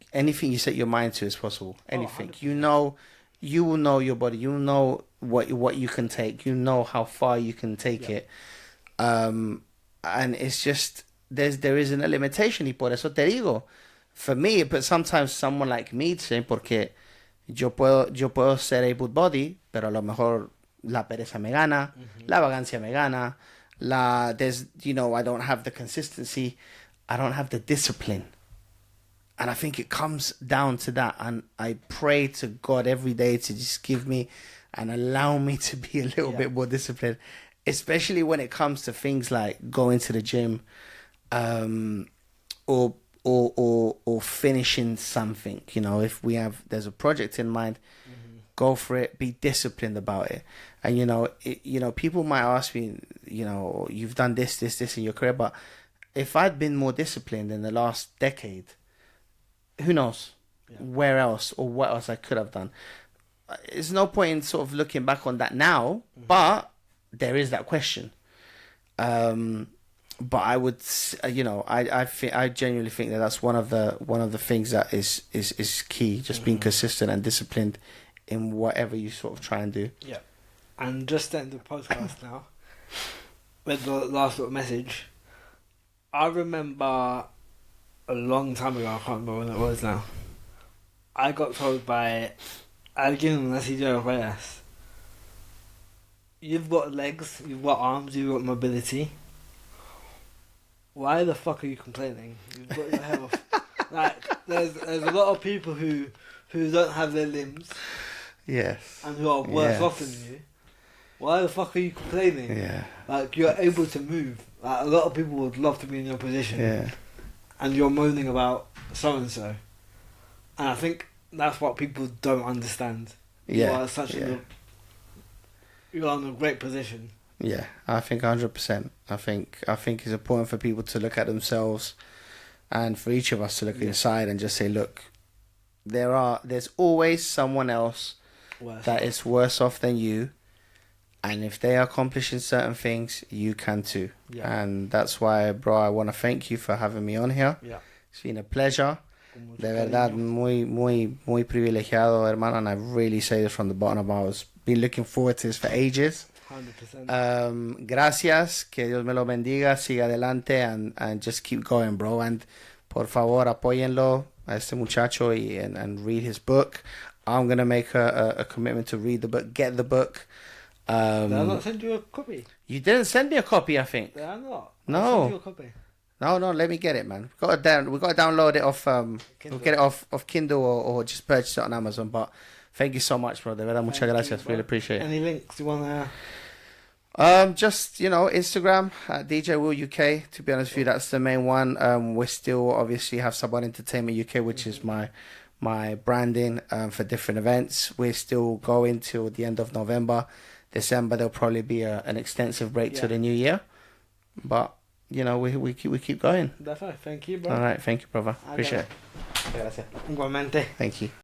you set your mind to is possible. Anything. You will know your body. You will know what you can take. You know how far you can take it. And it's just, there isn't a limitation. Y por eso te digo, for me, but sometimes someone like me, porque yo puedo ser able body, pero a lo mejor la pereza me gana, la vagancia me gana, I don't have the consistency, I don't have the discipline. And I think it comes down to that. And I pray to God every day to just give me and allow me to be a little bit more disciplined, especially when it comes to things like going to the gym, or finishing something. If there's a project in mind, go for it, be disciplined about it. And people might ask me, you've done this in your career, but if I'd been more disciplined in the last decade, who knows where else or what else I could have done. There's no point in sort of looking back on that now, but there is that question. But I would, I genuinely think that that's one of the things that is key. Just being consistent and disciplined in whatever you sort of try and do. Yeah, and just to end the podcast now with the last little message. I remember a long time ago. I can't remember when it was now. I got told by alguien nacido Contreras, you've got legs, you've got arms, you've got mobility. Why the fuck are you complaining? You've got your health. Like, there's a lot of people who don't have their limbs. Yes. And who are worse off than you. Why the fuck are you complaining? Yeah. Like, you're able to move. Like, a lot of people would love to be in your position. Yeah. And you're moaning about so and so. And I think that's what people don't understand. Yeah. You're in a great position. Yeah, I think 100%. I think it's important for people to look at themselves, and for each of us to look inside and just say, look, there's always someone else that is worse off than you. And if they are accomplishing certain things, you can too. Yeah. And that's why, bro, I want to thank you for having me on here. Yeah. It's been a pleasure. Con mucho De verdad, cariño. muy privilegiado, hermano. And I really say this from the bottom of my heart. I've been looking forward to this for ages. 100%. Gracias. Que Dios me lo bendiga. Siga adelante and just keep going, bro. And por favor, apóyenlo a este muchacho and read his book. I'm going to make a commitment to read the book, get the book. Did I not send you a copy? You didn't send me a copy, I think. Did I not? No. I sent you a copy. No, let me get it, man. We got to download it off Kindle. we'll get it off Kindle or just purchase it on Amazon. But thank you so much, bro. De verdad, muchas gracias. Bro. Really appreciate it. Any links you want to... Just, Instagram at DJ Will UK. To be honest with you, that's the main one. We still obviously have Saban Entertainment UK, which is my branding for different events. We're still going till the end of November. December there'll probably be an extensive break to the new year, but we keep going. Definitely. Thank you, bro. All right, thank you, brother. Appreciate it. Igualmente. Thank you.